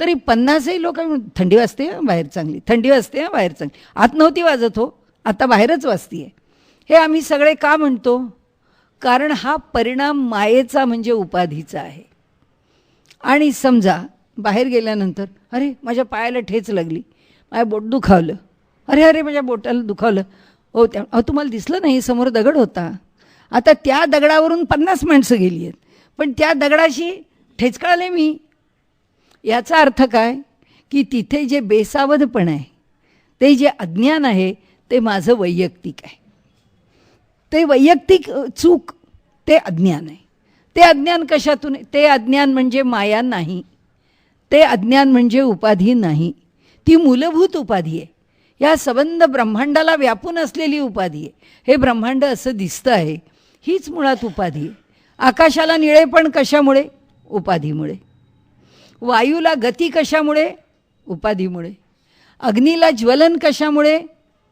तरी 50ही लोक थंडी वाजते बाहेर चांगली, थंडी वाजते बाहेर चांगली, आत नव्हती वाजत हो, आता बाहेरच वाजती आहे. हे आम्ही सगळे का म्हणतो? कारण हा परिणाम मायेचा म्हणजे उपाधीचा आहे. आणि समजा बाहेर गेल्यानंतर अरे माझ्या पायाला ठेच लागली, माझं बोट दुखावलं, अरे अरे माझ्या बोटाला दुखावलं, हो तुम्हाला दिसलं नाही समोर दगड होता. आता त्या दगडावरून 50 माणसं गेली आहेत, पण त्या दगडाशी ठेचकाळले मी. याचा अर्थ काय? की तिथे जे बेसावधपण आहे, ते जे अज्ञान आहे, ते माझं वैयक्तिक आहे. ते वैयक्तिक चूक, ते अज्ञान आहे. ते अज्ञान कशातून? ते अज्ञान म्हणजे माया नाही, ते अज्ञान म्हणजे उपाधी नाही, ती मूलभूत उपाधी आहे. या सबंध ब्रह्मांडाला व्यापून असलेली उपाधी आहे. हे ब्रह्मांड असं दिसतं आहे, हीच मुळात उपाधी आहे. आकाशाला निळेपण कशामुळे? उपाधीमुळे. वायूला गती कशामुळे? उपाधीमुळे. अग्नीला ज्वलन कशामुळे?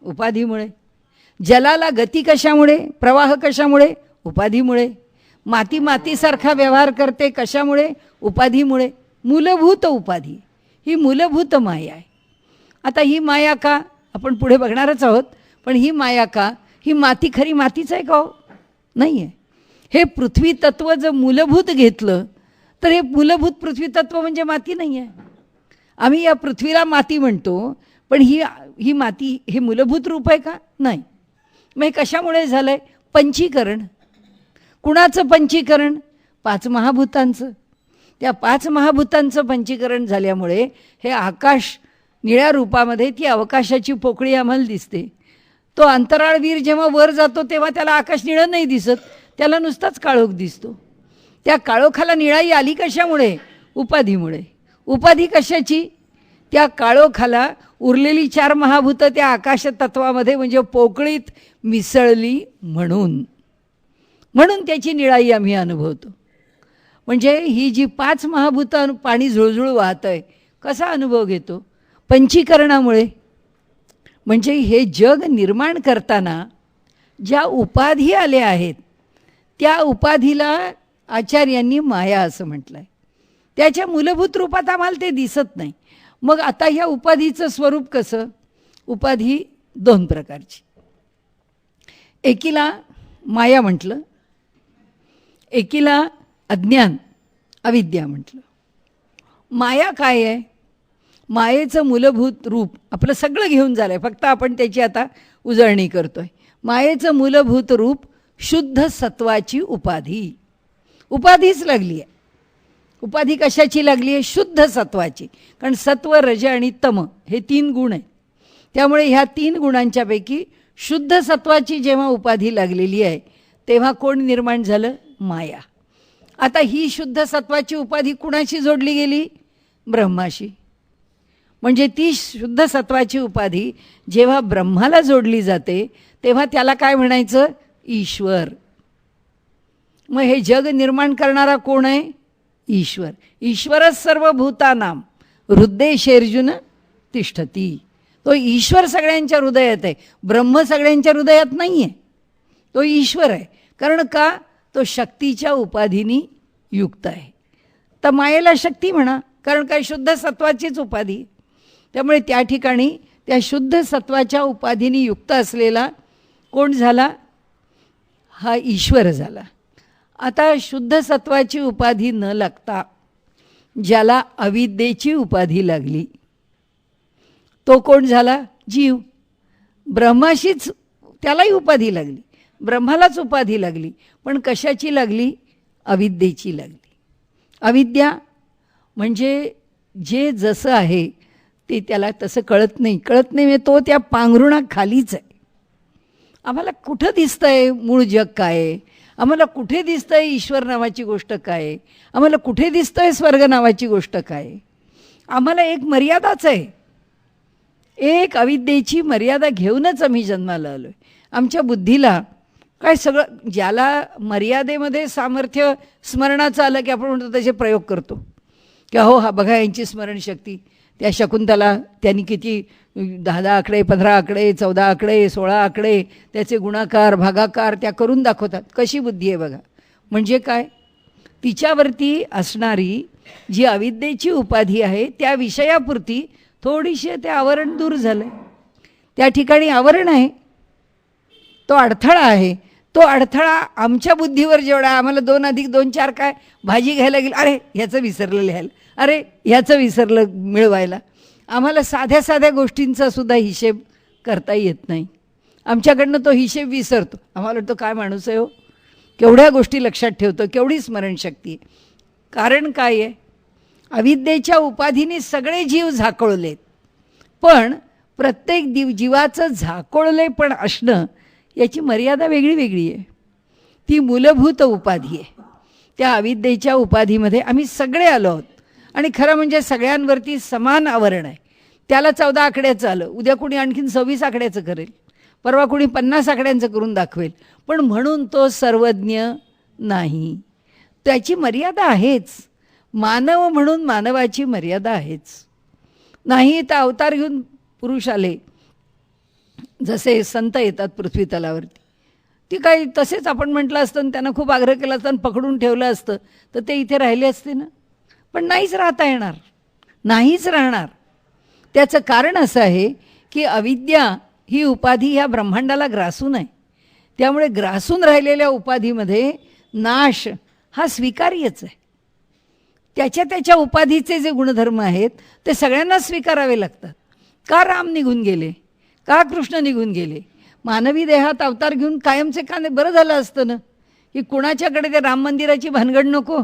उपाधीमुळे. जलाला गती कशामुळे? प्रवाह कशामुळे? उपाधीमुळे. माती मातीसारखा व्यवहार करते कशामुळे? उपाधीमुळे. मूलभूत उपाधी, ही मूलभूत माया आहे. आता ही माया का? आपण पुढे बघणारच आहोत. पण ही माया का? ही माती खरी मातीच आहे का? नाही आहे. हे पृथ्वी तत्व जर मूलभूत घेतलं तर हे मूलभूत पृथ्वी तत्व म्हणजे माती नाही आहे. आम्ही या पृथ्वीला माती म्हणतो, पण ही माती हे मूलभूत रूप आहे का? नाही. मग हे कशामुळे झालं आहे? पंचीकरण. कुणाचं पंचीकरण? 5 महाभूतांचं. त्या 5 महाभूतांचं पंचीकरण झाल्यामुळे हे आकाश निळ्या रूपामध्ये, ती अवकाशाची पोकळी आम्हाला दिसते. तो अंतराळवीर जेव्हा वर जातो तेव्हा त्याला आकाश निळं नाही दिसत, त्याला नुसताच काळोख दिसतो. त्या काळोखाला निळाई आली कशामुळे? उपाधीमुळे. उपाधी कशाची? त्या काळोखाला उरलेली 4 महाभूतं त्या आकाश तत्वामध्ये म्हणजे पोकळीत मिसळली म्हणून त्याची निळाई आम्ही अनुभवतो. म्हणजे ही जी 5 महाभूतं पाणी झुळझुळ वाहतं आहे, कसा अनुभव घेतो? पंचीकरणामुळे. म्हणजे हे जग निर्माण करताना ज्या उपाधी आल्या आहेत त्या उपाधीला आचार्यांनी माया असं म्हटलं आहे. त्याच्या मूलभूत रूपात आम्हाला ते दिसत नाही. मग आता ह्या उपाधीचं स्वरूप कसं? उपाधी 2 प्रकारची. एकीला माया म्हटलं, एकीला अज्ञान अविद्या म्हटलं. माया काय आहे? मायेचं मूलभूत रूप आपलं सगळं घेऊन झालं आहे, फक्त आपण त्याची आता उजळणी करतो आहे. मायेचं मूलभूत रूप शुद्ध सत्वाची उपाधी. उपाधीच लागली आहे. उपाधी कशाची लागली आहे? शुद्ध सत्वाची. कारण सत्व, रज आणि तम हे 3 गुण आहेत. त्यामुळे ह्या 3 गुणांच्यापैकी शुद्ध सत्वाची जेव्हा उपाधी लागलेली आहे तेव्हा कोण निर्माण झालं? माया. आता ही शुद्ध सत्वाची उपाधी कुणाशी जोडली गेली? ब्रह्माशी. म्हणजे ती शुद्ध सत्वाची उपाधी जेव्हा ब्रह्माला जोडली जाते तेव्हा त्याला काय म्हणायचं? ईश्वर. मग हे जग निर्माण करणारा कोण आहे? ईश्वर. ईश्वरच सर्वभूतानां हृदयेषु तिष्ठती. तो ईश्वर सगळ्यांच्या हृदयात आहे, ब्रह्म सगळ्यांच्या हृदयात नाही आहे. तो ईश्वर आहे. कारण का? तो शक्तीच्या उपाधीनी युक्त आहे. तर मायेला शक्ती म्हणा, कारण काय? शुद्ध सत्वाचीच उपाधी. त्यामुळे त्या ठिकाणी त्या शुद्ध सत्वाच्या उपाधीनी युक्त असलेला कोण झाला? हा ईश्वर झाला. आता शुद्ध सत्वाची उपाधी न लागता ज्याला अविद्येची उपाधी लागली तो कोण झाला? जीव. ब्रह्माशीच त्यालाही उपाधी लागली, ब्रह्मालाच उपाधी लागली, पण कशाची लागली? अविद्येची लागली. अविद्या म्हणजे जे जसं आहे ते त्याला तसं कळत नाही. कळत नाही म्हणजे तो त्या पांघरुणाखालीच आहे. आम्हाला कुठं दिसतंय मूळ जग काय आहे? आम्हाला कुठे दिसतंय ईश्वर नावाची गोष्ट काय आहे? आम्हाला कुठे दिसतंय स्वर्ग नावाची गोष्ट काय आहे? आम्हाला एक मर्यादाच आहे. एक अविद्येची मर्यादा घेऊनच आम्ही जन्माला आलो आहे. आमच्या बुद्धीला काय सगळं, ज्याला मर्यादेमध्ये सामर्थ्य स्मरणाचं आलं की आपण म्हणतो तसे प्रयोग करतो की हो हा बघा यांची स्मरणशक्ती. त्या शकुंतला त्यांनी किती 10 आकडे, 15 आकडे, 14 आकडे, 16 आकडे, त्याचे गुणाकार भागाकार त्या करून दाखवतात. कशी बुद्धी आहे बघा. म्हणजे काय? तिच्यावरती असणारी जी अविद्येची उपाधी आहे त्या विषयापुरती थोडीशी ते आवरण दूर झालं. त्या ठिकाणी आवरण आहे, तो अडथळा आहे. तो अडथळा आमच्या बुद्धीवर जेवढा, आम्हाला 2 अधिक 2 4 काय, भाजी घ्यायला गेलं, अरे ह्याचं विसरलं लिहायला, अरे ह्याचं विसरलं मिळवायला. आम्हाला साध्या साध्या गोष्टींचा सुद्धा हिशेब करता येत नाही. आमच्याकडनं तो हिशेब विसरतो. आम्हाला वाटतं काय माणूस आहे हो, केवढ्या गोष्टी लक्षात ठेवतो, केवढी स्मरणशक्ती आहे. कारण काय आहे? अविद्येच्या उपाधीने सगळे जीव झाकोळलेत. पण प्रत्येक जीवाचं झाकोळले पण असणं याची मर्यादा वेगळी वेगळी आहे. ती मूलभूत उपाधी आहे. त्या अविद्येच्या उपाधीमध्ये आम्ही सगळे आलो आहोत. आणि खरं म्हणजे सगळ्यांवरती समान आवरण आहे. त्याला 14 आकड्याचं आलं, उद्या कुणी आणखीन 26 आकड्याचं करेल, परवा कुणी 50 आकड्यांचं करून दाखवेल. पण म्हणून तो सर्वज्ञ नाही. त्याची मर्यादा आहेच. मानव म्हणून मानवाची मर्यादा आहेच. नाही तर अवतार घेऊन पुरुष आले, जसे संत येतात पृथ्वी तलावरती, ती काही तसेच आपण म्हटलं असतं आणि त्यांना खूप आग्रह केला असता आणि पकडून ठेवलं असतं तर ते इथे राहिले असते ना. पण नाहीच राहता येणार, नाहीच राहणार. त्याचं कारण असं आहे की अविद्या ही उपाधी ह्या ब्रह्मांडाला ग्रासून आहे. त्यामुळे ग्रासून राहिलेल्या उपाधीमध्ये नाश हा स्वीकार्यच आहे. त्याच्या त्याच्या उपाधीचे जे गुणधर्म आहेत ते सगळ्यांना स्वीकारावे लागतात. का राम निघून गेले, का कृष्ण निघून गेले? मानवी देहात अवतार घेऊन कायमचे का नाही? बरं झालं असतं ना की कुणाच्याकडे त्या राम मंदिराची भानगड नको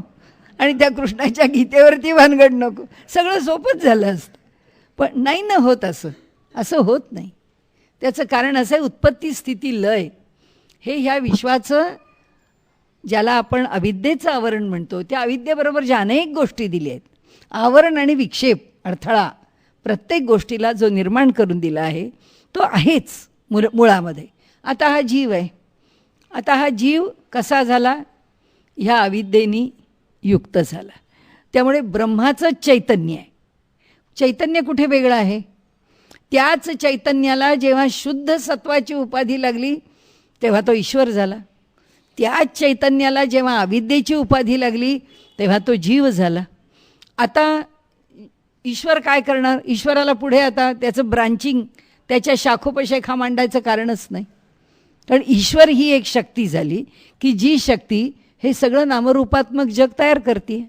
आणि त्या कृष्णाच्या गीतेवरती भानगड नको, सगळं सोपंच झालं असतं. पण नाही ना होत असं. असं होत नाही. त्याचं कारण असं आहे, उत्पत्ती स्थिती लय हे ह्या विश्वाचं, ज्याला आपण अविद्येचं आवरण म्हणतो, त्या अविद्येबरोबर ज्या अनेक गोष्टी दिल्या आहेत, आवरण आणि विक्षेप, अडथळा प्रत्येक गोष्टीला जो निर्माण करून दिला आहे तो आहेच मुळामध्ये. आता हा जीव आहे. आता हा जीव कसा झाला? ह्या अविद्येनी युक्त झाला. त्यामुळे ब्रह्माचं चैतन्य आहे. चैतन्य कुठे वेगळं आहे? त्याच चैतन्याला जेव्हा शुद्ध सत्वाची उपाधी लागली तेव्हा तो ईश्वर झाला. त्याच चैतन्याला जेव्हा अविद्येची उपाधी लागली तेव्हा तो जीव झाला. आता ईश्वर काय करणार? ईश्वराला पुढे आता त्याचं ब्रांचिंग, त्याच्या शाखोपशाखा मांडायचं कारणच नाही. कारण ईश्वर ही एक शक्ती झाली की जी शक्ती हे सगळं नामरूपात्मक जग तयार करते,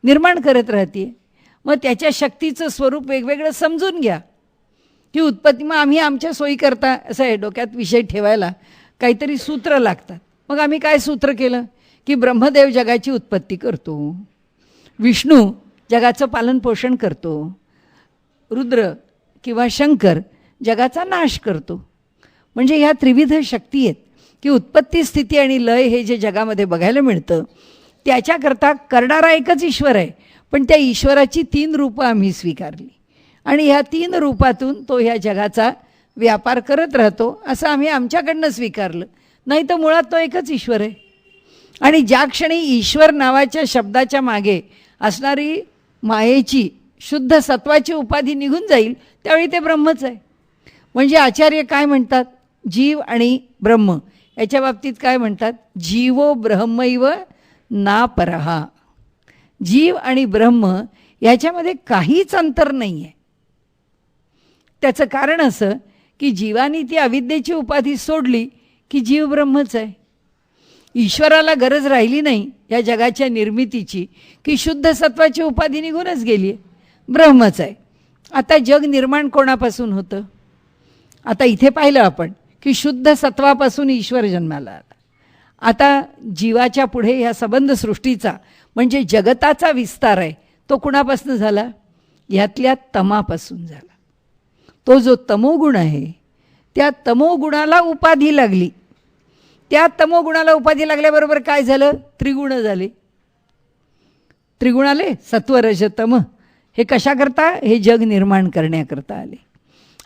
निर्माण करत राहते. मग त्याच्या शक्तीचं स्वरूप वेगवेगळं समजून घ्या की उत्पत्ती. मग आम्ही आमच्या सोयीकरता असं आहे, डोक्यात विषय ठेवायला काहीतरी सूत्र लागतात. मग आम्ही काय सूत्र केलं की ब्रह्मदेव जगाची उत्पत्ती करतो, विष्णू जगाचं पालनपोषण करतो, रुद्र किंवा शंकर जगाचा नाश करतो. म्हणजे ह्या त्रिविध शक्ती आहेत की उत्पत्ती, स्थिती आणि लय हे जे जगामध्ये बघायला मिळतं त्याच्याकरता करणारा एकच ईश्वर आहे. पण त्या ईश्वराची 3 रूपं आम्ही स्वीकारली आणि ह्या 3 रूपातून तो ह्या जगाचा व्यापार करत राहतो असं आम्ही आमच्याकडनं स्वीकारलं. नाही तर मुळात तो एकच ईश्वर आहे. आणि ज्या क्षणी ईश्वर नावाच्या शब्दाच्या मागे असणारी मायेची शुद्ध सत्वाची उपाधी निघून जाईल त्यावेळी ते ब्रह्मच आहे. म्हणजे आचार्य काय म्हणतात, जीव आणि ब्रह्म याच्या बाबतीत काय म्हणतात, जीवो ब्रह्मैव ना परहा. जीव आणि ब्रह्म याच्यामध्ये काहीच अंतर नाही आहे. त्याचं कारण असं की जीवानी ती अविद्येची उपाधी सोडली की जीव ब्रह्मच आहे. ईश्वराला गरज राहिली नाही या जगाच्या निर्मितीची की शुद्ध सत्वाची उपाधी निघूनच गेली आहे, ब्रह्मच आहे. आता जग निर्माण कोणापासून होतं? आता इथे पाहिलं आपण की शुद्ध सत्वापासून ईश्वर जन्माला आला. आता जीवाच्या पुढे ह्या संबंध सृष्टीचा म्हणजे जगताचा विस्तार आहे तो कुणापासून झाला? ह्यातल्या तमापासून झाला. तो जो तमोगुण आहे त्या तमोगुणाला उपाधी लागली. त्या तमोगुणाला उपाधी लागल्याबरोबर काय झालं? त्रिगुण झाले. त्रिगुण आले, सत्व रज तम. हे कशाकरता? हे जग निर्माण करण्याकरता आले.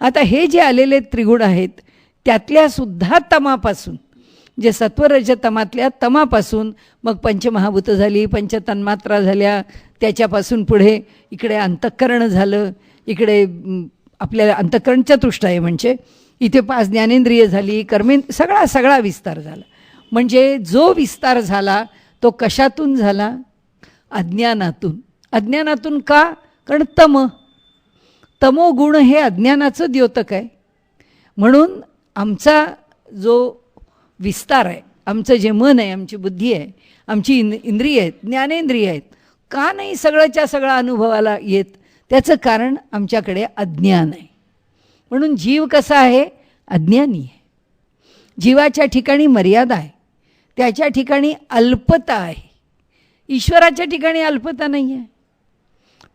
आता हे जे आलेले त्रिगुण आहेत त्यातल्या सुद्धा तमापासून, जे सत्वरज तमातल्या तमापासून मग पंचमहाभूत झाली, पंचतन्मात्रा झाल्या, त्याच्यापासून पुढे इकडे अंतःकरण झालं, इकडे आपल्याला अंतःकरण चतुष्ट आहे म्हणजे इथे 5 ज्ञानेंद्रिय झाली, सगळा विस्तार झाला. म्हणजे जो विस्तार झाला तो कशातून झाला? अज्ञानातून. अज्ञानातून का? कारण तमोगुण हे अज्ञानाचं द्योतक आहे. म्हणून आमचा जो विस्तार आहे, आमचं जे मन आहे, आमची बुद्धी आहे, आमची इंद्रिय आहेत, ज्ञानेंद्रिय आहेत, का नाही सगळंच्या सगळं अनुभवाला येत? त्याचं कारण आमच्याकडे अज्ञान आहे. म्हणून जीव कसा आहे? अज्ञानी आहे. जीवाच्या ठिकाणी मर्यादा आहे, त्याच्या ठिकाणी अल्पता आहे. ईश्वराच्या ठिकाणी अल्पता नाही आहे.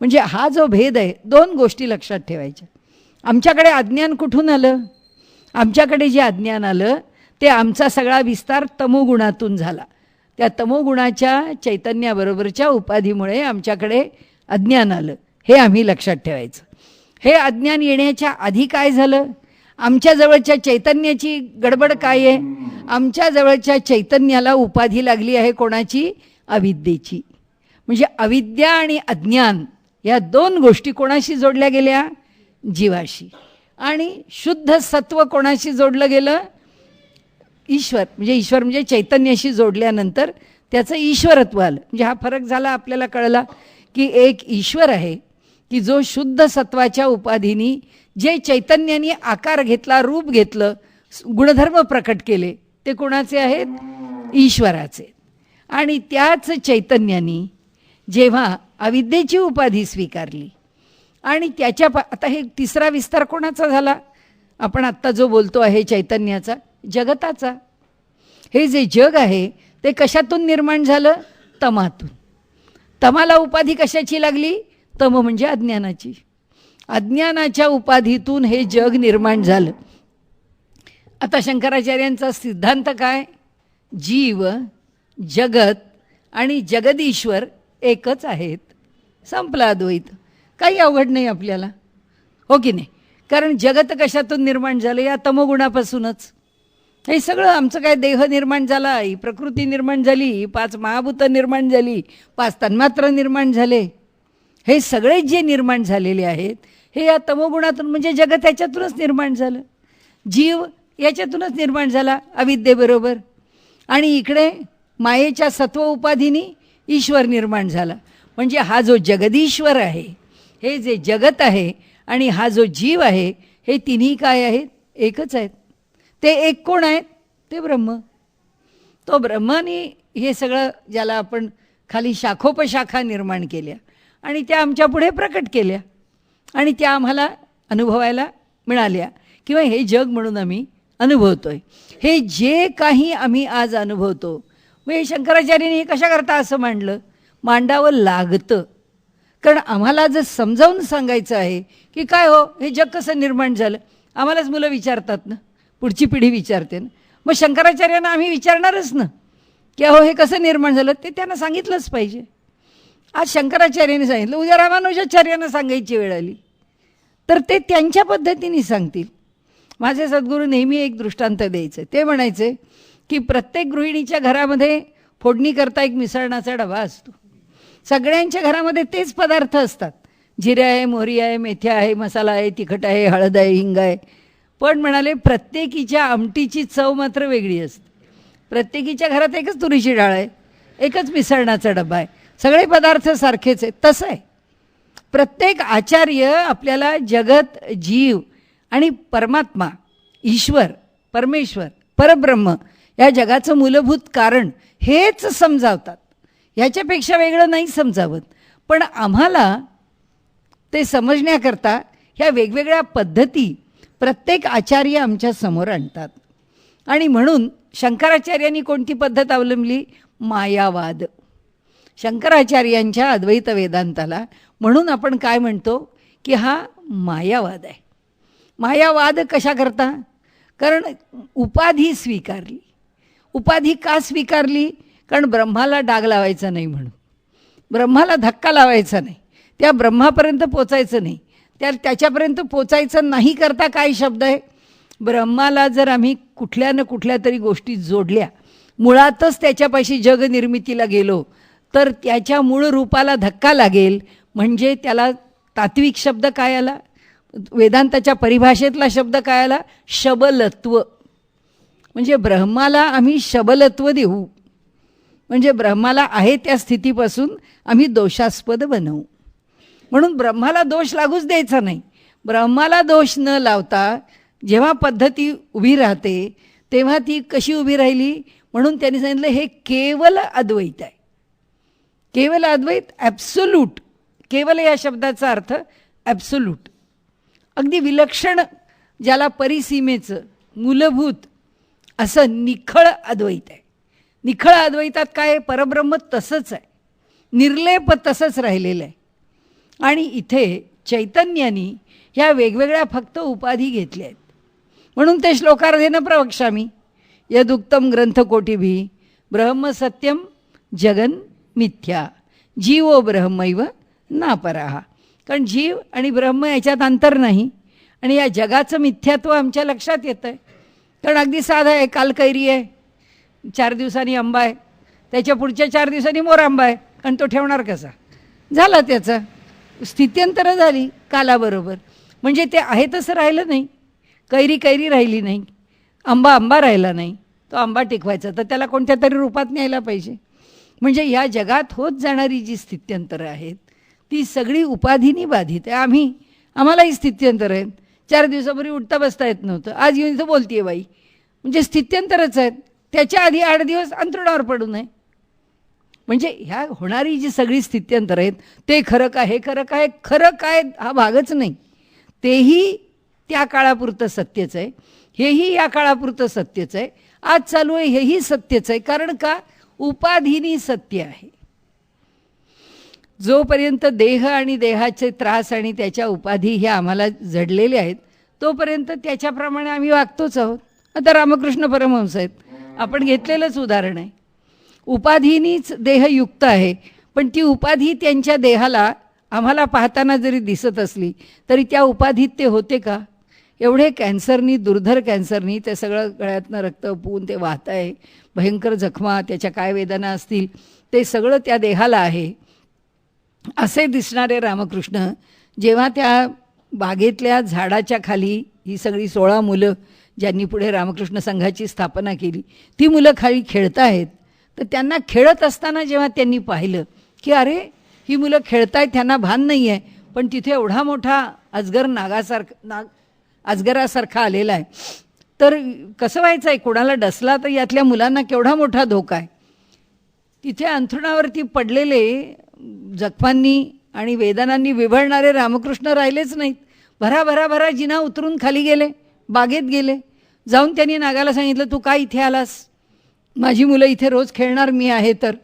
म्हणजे हा जो भेद आहे, 2 गोष्टी लक्षात ठेवायच्या. आमच्याकडे अज्ञान कुठून आलं? आमच्याकडे जे अज्ञान आलं ते आमचा सगळा विस्तार तमोगुणातून झाला. त्या तमोगुणाच्या चैतन्याबरोबरच्या उपाधीमुळे आमच्याकडे अज्ञान आलं. हे आम्ही लक्षात ठेवायचं. हे अज्ञान येण्याच्या आधी काय झालं? आमच्या जवळच्या चैतन्याची गडबड काय आहे? आमच्या जवळच्या चैतन्याला उपाधी लागली आहे कोणाची? अविद्येची. म्हणजे अविद्या आणि अज्ञान या 2 गोष्टी कोणाशी जोडल्या गेल्या? जीवाशी. आणि शुद्ध सत्व कोणाशी जोडलं गेलं? ईश्वर. ईश्वर म्हणजे चैतन्याशी जोडल्यानंतर त्याचं ईश्वरत्व आलं. म्हणजे हा फरक झाला, आपल्याला कळला की एक ईश्वर आहे की जो शुद्ध सत्वाच्या उपाधीनी जे चैतन्याने आकार घेतला, रूप घेतलं, गुणधर्म प्रकट केले, ते कोणाचे आहेत? ईश्वराचे. आणि त्याच चैतन्याने जेव्हा अविद्येची उपाधी स्वीकारली आणि त्याच्या आता हे तिसरा विस्तार कोणाचा झाला? आपण आत्ता जो बोलतो आहे चैतन्याचा, जगताचा. हे जे जग आहे ते कशातून निर्माण झालं? तमातून. तमाला उपाधी कशाची लागली? तम म्हणजे अज्ञानाची. अज्ञानाच्या उपाधीतून हे जग निर्माण झालं. आता शंकराचार्यांचा सिद्धांत काय? जीव, जगत आणि जगदीश्वर एकच आहेत. संपला अद्वैत. काही अवघड नाही आपल्याला, हो की नाही? कारण जगत कशातून निर्माण झालं? या तमोगुणापासूनच. हे सगळं आमचं काय देह निर्माण झाला, ही प्रकृती निर्माण झाली, 5 महाभूत निर्माण झाली, 5 तन्मात्र निर्माण झाले. हे सगळे जे निर्माण झालेले आहेत हे या तमोगुणातून. म्हणजे जगत याच्यातूनच निर्माण झालं, जीव याच्यातूनच निर्माण झाला अविद्येबरोबर. आणि इकडे मायेच्या सत्व उपाधीनी ईश्वर निर्माण झाला. म्हणजे हा जो जगदीश्वर आहे, हे जे जगत आहे आणि हा जो जीव आहे, हे तिन्ही काय आहेत? एकच आहेत. ते एक कोण आहेत? ते ब्रह्म. तो ब्रह्माने हे सगळं, ज्याला आपण खाली शाखोपशाखा निर्माण केल्या आणि त्या आमच्या पुढे प्रकट केल्या आणि त्या आम्हाला अनुभवायला मिळाल्या किंवा हे जग म्हणून आम्ही अनुभवतोय. हे जे काही आम्ही आज अनुभवतो, मग शंकराचार्यांनी हे कशा करता असं मांडलं, मांडावं लागतं. कारण आम्हाला जर समजावून सांगायचं आहे की काय हो हे जग कसं निर्माण झालं, आम्हालाच मुलं विचारतात ना, पुढची पिढी विचारते ना, मग शंकराचार्यांना आम्ही विचारणारच ना की अहो हे कसं निर्माण झालं, ते त्यांना सांगितलंच पाहिजे. आज शंकराचार्यांनी सांगितलं, उद्या रामानुजाचार्यांना सांगायची वेळ आली तर ते त्यांच्या पद्धतीने सांगतील. माझे सद्गुरू नेहमी एक दृष्टांत द्यायचे. ते म्हणायचे की प्रत्येक गृहिणीच्या घरामध्ये फोडणी करता एक मिसळणाचा डबा असतो. सगळ्यांच्या घरामध्ये तेच पदार्थ असतात. जिरे आहे, मोहरी आहे, मेथ्या आहे, मसाला आहे, तिखट आहे, हळद आहे, हिंग आहे. पण म्हणाले प्रत्येकीच्या आमटीची चव मात्र वेगळी असते. प्रत्येकीच्या घरात एकच तुरीची डाळ आहे, एकच मिसळणाचा डबा आहे, सगळे पदार्थ सारखेच आहेत. तसं आहे प्रत्येक आचार्य आपल्याला जगत, जीव आणि परमात्मा, ईश्वर, परमेश्वर, परब्रह्म या जगाचं मूलभूत कारण हेच समजावतात. ह्याच्यापेक्षा वेगळं नाही समजावत. पण आम्हाला ते समजण्याकरता ह्या वेगवेगळ्या पद्धती प्रत्येक आचार्य आमच्या समोर आणतात. आणि म्हणून शंकराचार्यांनी कोणती पद्धत अवलंबली, मायावाद. शंकराचार्यांच्या अद्वैत वेदांताला म्हणून आपण काय म्हणतो की हा मायावाद आहे. मायावाद कशा करता, कारण उपाधी स्वीकारली. उपाधी का स्वीकारली, कारण ब्रह्माला डाग लावायचा नाही म्हणून, ब्रह्माला धक्का लावायचा नाही, त्या ब्रह्मापर्यंत पोचायचं नाही. त्याच्यापर्यंत पोचायचं नाही करता काय शब्द आहे, ब्रह्माला जर आम्ही कुठल्या न कुठल्या तरी गोष्टी जोडल्या, मुळातच त्याच्यापाशी जगनिर्मितीला गेलो तर त्याच्या मूळ रूपाला धक्का लागेल. म्हणजे त्याला तात्विक शब्द काय आला, वेदांताच्या परिभाषेतला शब्द काय आला, शबलत्व. म्हणजे ब्रह्माला आम्ही शबलत्व देऊ, म्हणजे ब्रह्माला आहे त्या स्थितीपासून आम्ही दोषास्पद बनवू. म्हणून ब्रह्माला दोष लागूच द्यायचा नाही. ब्रह्माला दोष न लावता जेव्हा पद्धती उभी राहते तेव्हा ती कशी उभी राहिली, म्हणून त्यांनी सांगितलं हे केवल अद्वैत आहे. केवल अद्वैत, ॲब्सोल्यूट. केवल या शब्दाचा अर्थ ॲब्सोल्यूट, अगदी विलक्षण, ज्याला परिसीमेचं मूलभूत असं निखळ अद्वैत आहे. निखळ अद्वैतात काय, परब्रह्म तसंच आहे, निर्लेप तसंच राहिलेलं आहे. आणि इथे चैतन्यानी ह्या वेगवेगळ्या फक्त उपाधी घेतल्या आहेत. म्हणून ते श्लोकार्धेनं प्रवक्ष्यामी यदुक्तम ग्रंथकोटिभी ब्रह्म सत्यम जगन मिथ्या जीवो ब्रह्मैव नापराहा. कारण जीव आणि ब्रह्म याच्यात अंतर नाही आणि या जगाचं मिथ्यात्व आमच्या लक्षात येतं आहे. कारण अगदी साधं आहे, काल कैरी आहे, 4 दिवसांनी आंबा आहे, त्याच्या पुढच्या 4 दिवसांनी मोर आंबा आहे, आणि तो ठेवणार कसा, झाला त्याचा स्थित्यंतरं झाली कालाबरोबर. म्हणजे ते आहे तसं राहिलं नाही, कैरी कैरी राहिली नाही, आंबा आंबा राहिला नाही. तो आंबा टिकवायचा तर त्याला कोणत्या तरी रूपात न्यायला पाहिजे. म्हणजे ह्या जगात होत जाणारी जी स्थित्यंतरं आहेत ती सगळी उपाधीनी बाधित आहे. आम्हालाही स्थित्यंतर आहेत. 4 दिवसापूर्वी उठता बसता येत नव्हतं, आज येऊन इथं बोलतीये बाई, म्हणजे स्थित्यंतरच आहेत. त्याच्या आधी 8 दिवस अंथरुणावर पडू नये. म्हणजे ह्या होणारी जी सगळी स्थित्यंतर आहेत ते खरं काय, हे खरं काय, खरं काय हा भागच नाही. तेही त्या काळापुरतं सत्यच आहे, हेही या काळापुरतं सत्यच आहे, आज चालू आहे हेही सत्यच आहे. कारण का, उपाधीनी सत्य आहे. जोपर्यंत देह आणि देहाचे त्रास आणि त्याच्या उपाधी हे आम्हाला जडलेले आहेत तोपर्यंत त्याच्याप्रमाणे आम्ही वागतोच आहोत. आता रामकृष्ण परमहंस आहेत, आपण घेतलेलंच उदाहरण आहे. उपाधीनीच देहयुक्त आहे, पण ती उपाधी त्यांच्या देहाला आम्हाला पाहताना जरी दिसत असली तरी त्या उपाधीत ते होते का. एवढे कॅन्सरनी, दुर्धर कॅन्सरनी ते सगळं गळ्यातनं रक्त पुऊन ते वाहत आहे, भयंकर जखमा, त्याच्या काय वेदना असतील ते सगळं त्या देहाला आहे. असे दिसणारे रामकृष्ण जेव्हा त्या बागेतल्या झाडाच्या खाली ही सगळी 16 मुलं ज्यांनी पुढे रामकृष्ण संघाची स्थापना केली ती मुलं खाली खेळत आहेत, तर त्यांना खेळत असताना जेव्हा त्यांनी पाहिलं की अरे ही मुलं खेळतायत, त्यांना भान नाही आहे, पण तिथे एवढा मोठा अजगर अजगरासारखा आलेला आहे तर कसं व्हायचं आहे, कोणाला डसला तर यातल्या मुलांना केवढा मोठा धोका आहे. तिथे अंथरुणावरती पडलेले जखमांनी आणि वेदनांनी विव्हळणारे रामकृष्ण राहिलेच नाहीत. भरा भरा भरा जिना उतरून खाली गेले, बागेत गेले. जाऊन त्यांनी नागाला सांगितलं, तू काय इथे आलास? माझी मुलं इथे रोज खेळणार मी आहे, तर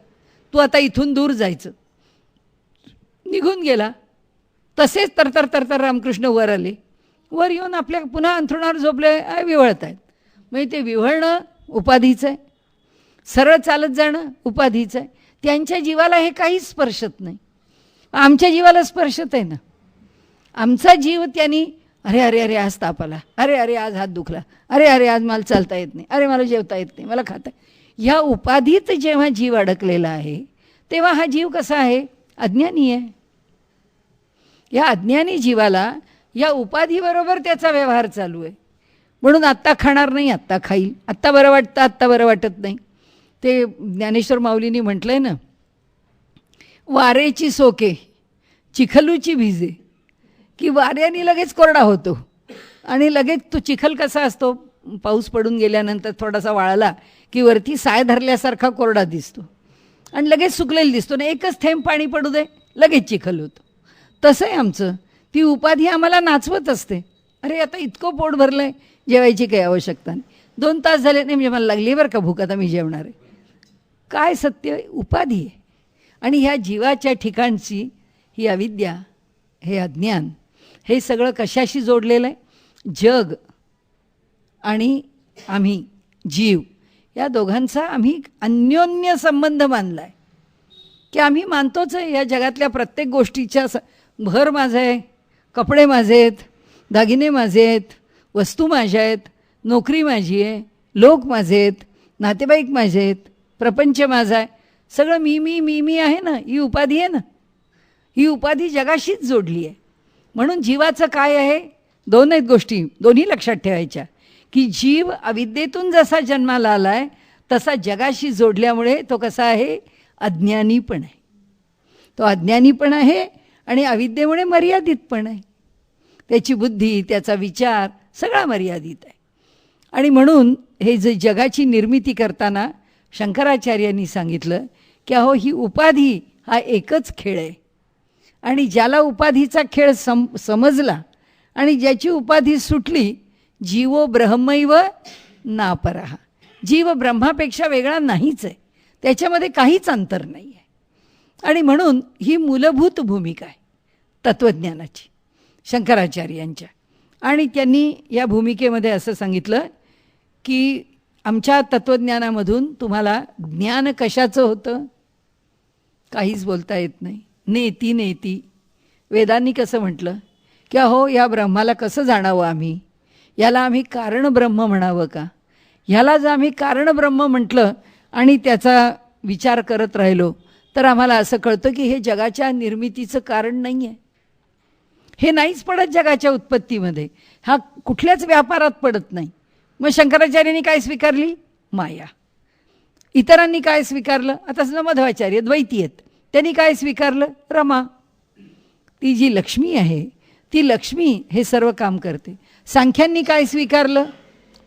तू आता इथून दूर जायचं. निघून गेला. तसेच तरतर तरतर रामकृष्ण वर आले. वर येऊन आपल्या पुन्हा अंथरुणावर झोपले, विव्हळत आहेत. म्हणजे ते विव्हळणं उपाधीचं आहे, सरळ चालत जाणं उपाधीचं आहे. त्यांच्या जीवाला हे काहीच स्पर्शत नाही. आमच्या जीवाला स्पर्शत आहे ना. आमचा जीव त्यांनी अरे अरे अरे आज ताप आला, अरे अरे आज हात दुखला, अरे अरे आज मला चालता येत नाही, अरे मला जेवता येत नाही, मला खाता. ह्या उपाधीत जेव्हा जीव अडकलेला आहे तेव्हा हा जीव कसा आहे? अज्ञानी आहे. या अज्ञानी जीवाला या उपाधीबरोबर त्याचा व्यवहार चालू आहे. म्हणून आत्ता खाणार नाही, आत्ता खाईल, आत्ता बरं वाटतं, आत्ता बरं वाटत नाही. ते ज्ञानेश्वर माऊलींनी म्हटलं आहे ना, वारेची सोके चिखलूची भिजे, की वाऱ्याने लगेच कोरडा होतो आणि लगेच तो चिखल कसा असतो, पाऊस पडून गेल्यानंतर थोडासा वाळला की वरती साय धरल्यासारखा कोरडा दिसतो आणि लगेच सुकलेला दिसतो ना. एकच थेंब पाणी पडू दे लगेच चिखल होतो. तसं आहे आमचं. ती उपाधी आम्हाला नाचवत असते. अरे आता इतकं पोट भरलं आहे, जेवायची काही आवश्यकता नाही, 2 तास झाले नाही म्हणजे मला लागली बरं का भूक, आता मी जेवणार आहे. काय सत्य? उपाधी आहे. आणि ह्या जीवाच्या ठिकाणची ही अविद्या, हे अज्ञान, हे सगळं कशाशी जोडलेलं आहे? जग आणि आम्ही जीव या दोघांचा आम्ही अन्योन्य संबंध मानला आहे. की आम्ही मानतोच आहे या जगातल्या प्रत्येक गोष्टीच्या घर माझं आहे, कपडे माझे आहेत, दागिने माझे आहेत, वस्तू माझ्या आहेत, नोकरी माझी आहे, लोक माझे आहेत, नातेवाईक माझे आहेत, प्रपंच माझा आहे, सगळं मी मी मी मी आहे ना. ही उपाधी आहे ना. ही उपाधी जगाशीच जोडली आहे. म्हणून जीवाचं काय आहे? 2 आहेत गोष्टी, दोन्ही लक्षात ठेवायच्या. की जीव अविद्येतून जसा जन्माला आला आहे तसा जगाशी जोडल्यामुळे तो कसा आहे? अज्ञानी पण आहे. तो अज्ञानी पण आहे आणि अविद्येमुळे मर्यादित पण आहे. त्याची बुद्धी, त्याचा विचार सगळा मर्यादित आहे. आणि म्हणून हे जे जगाची निर्मिती करताना शंकराचार्यांनी सांगितलं की अहो ही उपाधी हा एकच खेळ आहे. आणि ज्याला उपाधीचा खेळ समजला आणि ज्याची उपाधी सुटली, जीवो ब्रह्मैव नापरहा. जीव ब्रह्मापेक्षा वेगळा नाहीच आहे, त्याच्यामध्ये काहीच अंतर नाही आहे. आणि म्हणून ही मूलभूत भूमिका आहे तत्त्वज्ञानाची शंकराचार्यांच्या. आणि त्यांनी या भूमिकेमध्ये असं सांगितलं की आमच्या तत्त्वज्ञानामधून तुम्हाला ज्ञान कशाचं होतं? काहीच बोलता येत नाही. नेती नेती. वेदांनी कसं म्हटलं की अहो या ब्रह्माला कसं जाणावं आम्ही? याला आम्ही कारणब्रह्म म्हणावं का? ह्याला जर आम्ही कारणब्रह्म म्हटलं आणि त्याचा विचार करत राहिलो तर आम्हाला असं कळतं की हे जगाच्या निर्मितीचं कारण नाही आहे. हे नाहीच पडत जगाच्या उत्पत्तीमध्ये, हा कुठल्याच व्यापारात पडत नाही. मग शंकराचार्यांनी काय स्वीकारली? माया. इतरांनी काय स्वीकारलं? आता समजा मध्वाचार्य द्वैती आहेत, त्यांनी काय स्वीकारलं? रमा. ती जी लक्ष्मी आहे ती लक्ष्मी हे सर्व काम करते. सांख्यांनी काय स्वीकारलं?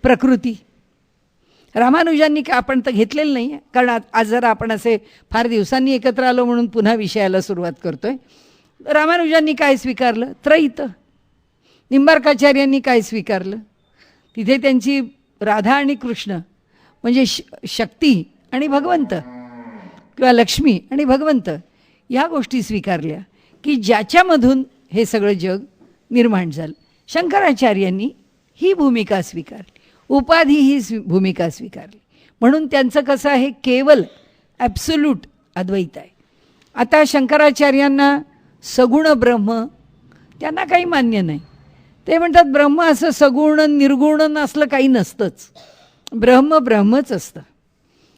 प्रकृती. रामानुजांनी काय, आपण तर घेतलेलं नाही आहे कारण आज जरा आपण असे फार दिवसांनी एकत्र आलो म्हणून पुन्हा विषयाला सुरुवात करतो आहे. रामानुजांनी काय स्वीकारलं? त्रैत. निंबार्काचार्यांनी काय स्वीकारलं? तिथे त्यांची राधा आणि कृष्ण म्हणजे शक्ती आणि भगवंत किंवा लक्ष्मी आणि भगवंत ह्या गोष्टी स्वीकारल्या की ज्याच्यामधून हे सगळं जग निर्माण झालं. शंकराचार्यांनी ही भूमिका स्वीकारली, उपाधी ही भूमिका स्वीकारली. म्हणून त्यांचं कसं आहे? केवल ॲब्सोल्यूट अद्वैत आहे. आता शंकराचार्यांना सगुण ब्रह्म त्यांना काही मान्य नाही. ते म्हणतात ब्रह्म असं सगुण निर्गुण असलं काही नसतंच, ब्रह्म ब्रह्मच असतं.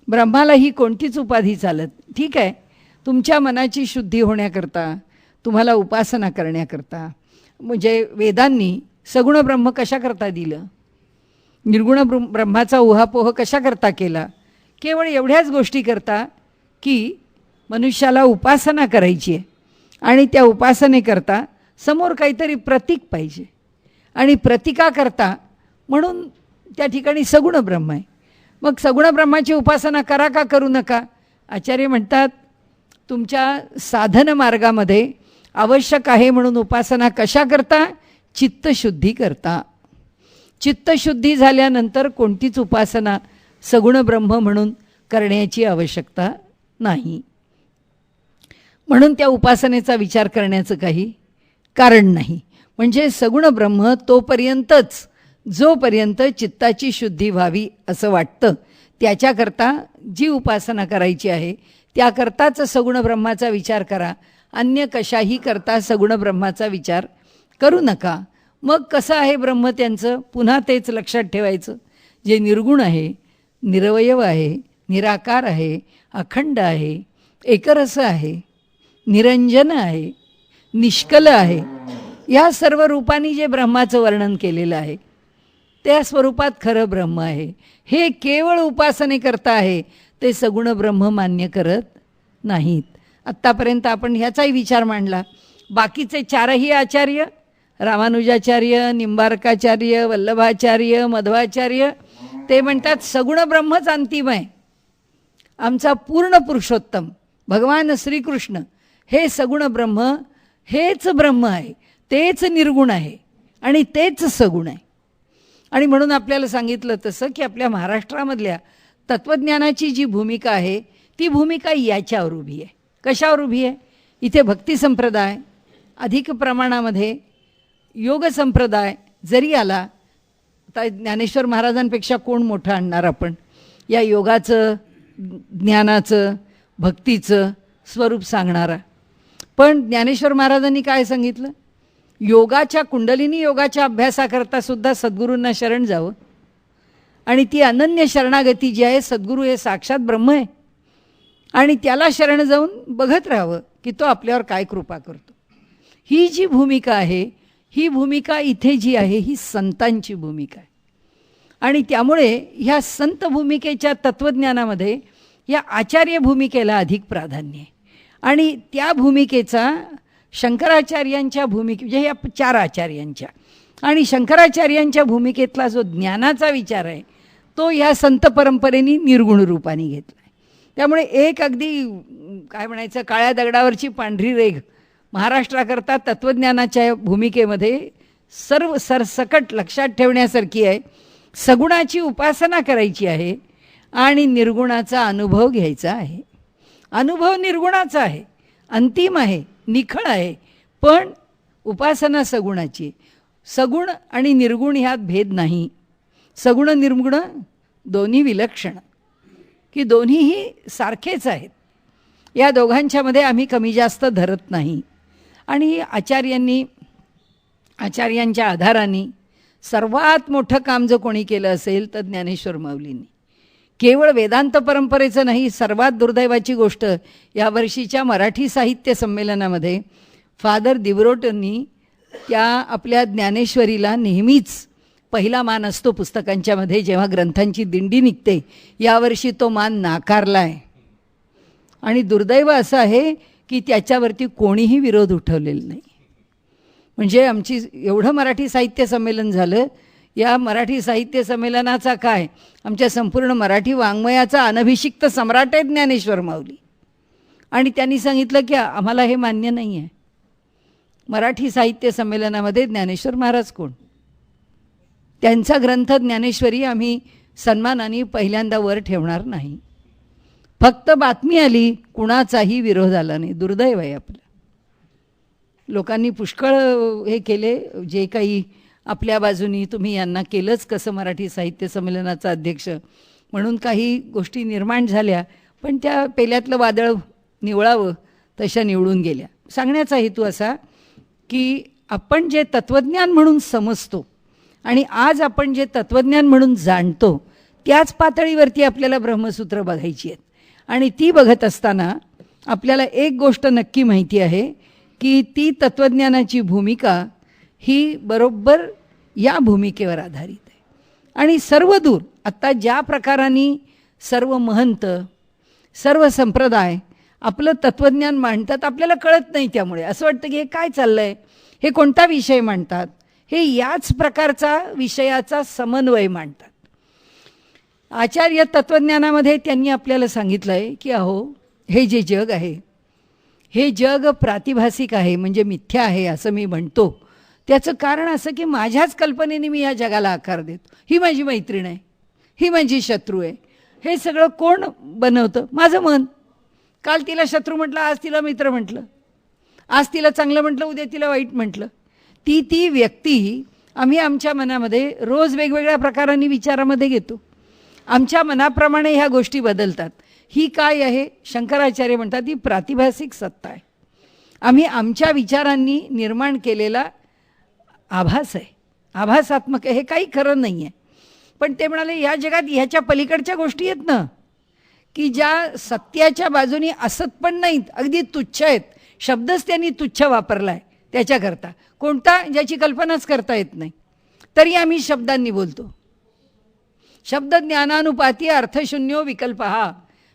ब्रह्माला ही कोणतीच उपाधी चालत. ठीक आहे, तुमच्या मनाची शुद्धी होण्याकरता, तुम्हाला उपासना करण्याकरता म्हणजे वेदांनी सगुण ब्रह्म कशाकरता दिलं, निर्गुण ब्रह्माचा उहापोह कशाकरता केला? केवळ एवढ्याच गोष्टी करता की मनुष्याला उपासना करायची आहे आणि त्या उपासनेकरता समोर काहीतरी प्रतीक पाहिजे आणि प्रतिकाकरता म्हणून त्या ठिकाणी सगुण ब्रह्म आहे. मग सगुण ब्रह्माची उपासना करा का करू नका? आचार्य म्हणतात तुमच्या साधन मार्गामध्ये आवश्यक आहे म्हणून उपासना कशा करता? चित्तशुद्धी करता. चित्तशुद्धी झाल्यानंतर कोणतीच उपासना सगुण ब्रह्म म्हणून करण्याची आवश्यकता नाही. म्हणून त्या उपासनेचा विचार करण्याचं काही कारण नाही. म्हणजे सगुण ब्रह्म तोपर्यंतच जोपर्यंत चित्ताची शुद्धी व्हावी असं वाटतं त्याच्याकरता जी उपासना करायची आहे त्याकरताच सगुण ब्रह्माचा विचार करा. अन्य कशाही करता सगुण ब्रह्माचा विचार करू नका. मग कसं आहे ब्रह्म त्यांचं? पुन्हा तेच लक्षात ठेवायचं, जे निर्गुण आहे, निरवयव आहे, निराकार आहे, अखंड आहे, एकरस आहे, निरंजन आहे, निष्कल आहे, या सर्व रूपांनी जे ब्रह्माचं वर्णन केलेलं आहे त्या स्वरूपात खरं ब्रह्म आहे. हे केवळ उपासनेकरता आहे, ते सगुण ब्रह्म मान्य करत नाहीत. आत्तापर्यंत आपण ह्याचाही विचार मांडला. बाकीचे चारही आचार्य, रामानुजाचार्य, निंबार्काचार्य, वल्लभाचार्य, मध्वाचार्य, ते म्हणतात सगुण ब्रह्मच अंतिम आहे. आमचा पूर्ण पुरुषोत्तम भगवान श्रीकृष्ण हे सगुण ब्रह्म हेच ब्रह्म आहे, तेच निर्गुण आहे आणि तेच सगुण आहे. आणि म्हणून आपल्याला सांगितलं तसं की आपल्या महाराष्ट्रामधल्या तत्त्वज्ञानाची जी भूमिका आहे ती भूमिका याच्यावर उभी आहे. कशावर उभी आहे? इथे भक्ती संप्रदाय, अधिक प्रमाणामध्ये योग संप्रदाय जरी आला, आता ज्ञानेश्वर महाराजांपेक्षा कोण मोठं आणणार आपण? या योगाचं, ज्ञानाचं, भक्तीचं स्वरूप सांगणारा. पण ज्ञानेश्वर महाराजांनी काय सांगितलं? योगाच्या, कुंडलिनी योगाच्या अभ्यासाकरता सुद्धा सद्गुरूंना शरण जावं आणि ती अनन्य शरणागती जी आहे, सद्गुरू हे साक्षात ब्रह्म आहे आणि त्याला शरण जाऊन बघत राहावं की तो आपल्यावर काय कृपा करतो. ही जी भूमिका आहे, ही भूमिका इथे जी आहे ही संतांची भूमिका आहे. आणि त्यामुळे ह्या संत भूमिकेच्या तत्त्वज्ञानामध्ये या आचार्य भूमिकेला अधिक प्राधान्य आहे. आणि त्या भूमिकेचा शंकराचार्यांच्या म्हणजे या 4 आचार्यांच्या आणि शंकराचार्यांच्या भूमिकेतला जो ज्ञानाचा विचार आहे तो ह्या संत परंपरेने निर्गुण रूपाने घेतला आहे. त्यामुळे एक अगदी काय म्हणायचं, काळ्या दगडावरची पांढरी रेघ महाराष्ट्राकरता तत्त्वज्ञानाच्या भूमिकेमध्ये सर्व सरसकट लक्षात ठेवण्यासारखी आहे. सगुणाची उपासना करायची आहे आणि निर्गुणाचा अनुभव घ्यायचा आहे. अनुभव निर्गुणाचा आहे, अंतिम आहे, निखळ आहे, पण उपासना सगुणाची. सगुण आणि निर्गुण ह्यात भेद नाही. सगुण निर्गुण दोन्ही विलक्षण, की दोन्हीही सारखेच आहेत. या दोघांच्यामध्ये आम्ही कमी जास्त धरत नाही. आणि आचार्यांच्या आधाराने सर्वात मोठं काम जर कोणी केलं असेल तर ज्ञानेश्वर माऊलींनी. केवळ वेदांत परंपरेचं नाही, सर्वात दुर्दैवाची गोष्ट यावर्षीच्या मराठी साहित्य संमेलनामध्ये फादर दिवरोटनी त्या आपल्या ज्ञानेश्वरीला नेहमीच पहिला मान असतो पुस्तकांच्यामध्ये जेव्हा ग्रंथांची दिंडी निघते, यावर्षी तो मान नाकारला आहे. आणि दुर्दैव असं आहे की त्याच्यावरती कोणीही विरोध उठवलेला नाही. म्हणजे आमची एवढं मराठी साहित्य संमेलन झालं, या मराठी साहित्य संमेलनाचा काय, आमच्या संपूर्ण मराठी वाङ्मयाचा अनभिषिक्त सम्राट आहे ज्ञानेश्वर माऊली. आणि त्यांनी सांगितलं की आम्हाला हे मान्य नाही आहे. मराठी साहित्य संमेलनामध्ये ज्ञानेश्वर महाराज कोण? त्यांचा ग्रंथ ज्ञानेश्वरी आम्ही सन्मानाने पहिल्यांदा वर ठेवणार नाही. फक्त बातमी आली, कुणाचाही विरोध आला नाही. दुर्दैव आहे आपलं. लोकांनी पुष्कळ हे केले, जे काही आपल्या बाजूनी तुम्ही यांना केलंच कसं मराठी साहित्य संमेलनाचा अध्यक्ष म्हणून काही गोष्टी निर्माण झाल्या, पण त्या पेल्यातलं वादळ निवळावं तशा निवडून गेल्या. सांगण्याचा हेतू असा की आपण जे तत्त्वज्ञान म्हणून समजतो आणि आज आपण जे तत्त्वज्ञान म्हणून जाणतो त्याच पातळीवरती आपल्याला ब्रह्मसूत्र बघायची आहेत. आणि ती बघत असताना आपल्याला एक गोष्ट नक्की माहिती आहे की ती तत्त्वज्ञानाची भूमिका ही बरोबर या भूमिकेवर आधारित आहे. आणि सर्व दूर आत्ता ज्या प्रकाराने सर्व महंत, सर्व संप्रदाय आपलं तत्त्वज्ञान मांडतात आपल्याला कळत नाही. त्यामुळे असं वाटतं की हे काय चाललं आहे, हे कोणता विषय मांडतात, हे याच प्रकारचा विषयाचा समन्वय मांडतात. आचार्य तत्त्वज्ञानामध्ये त्यांनी आपल्याला सांगितलं आहे की अहो, हे जे जग आहे हे जग प्रातिभासिक आहे, म्हणजे मिथ्या आहे असं मी म्हणतो. त्याचं कारण असं की माझ्याच कल्पनेने मी या जगाला आकार देतो. ही माझी मैत्रीण आहे, ही माझी शत्रू आहे, हे सगळं कोण बनवतं? माझं मन. काल तिला शत्रू म्हटलं, आज तिला मित्र म्हटलं, आज तिला चांगलं म्हटलं, उद्या तिला वाईट म्हटलं. ती व्यक्ती आम्ही आमच्या मनामध्ये रोज वेगवेगळ्या प्रकारांनी विचारामध्ये घेतो. आमच्या मनाप्रमाणे ह्या गोष्टी बदलतात. ही काय आहे? शंकराचार्य म्हणतात ही प्रातिभासिक सत्ता आहे. आम्ही आमच्या विचारांनी निर्माण केलेला आभास आहे, आभासात्मक आहे. हे काही खरं नाही आहे. पण ते म्हणाले या जगात ह्याच्या पलीकडच्या गोष्टी आहेत ना, की ज्या सत्याच्या बाजूनी असत पण नाहीत, अगदी तुच्छ आहेत. शब्दच त्यांनी तुच्छ वापरला आहे त्याच्याकरता. कोणता? ज्याची कल्पनाच करता येत नाही, तरी आम्ही शब्दांनी बोलतो. शब्द ज्ञानानुपाती अर्थशून्यो विकल्प. हा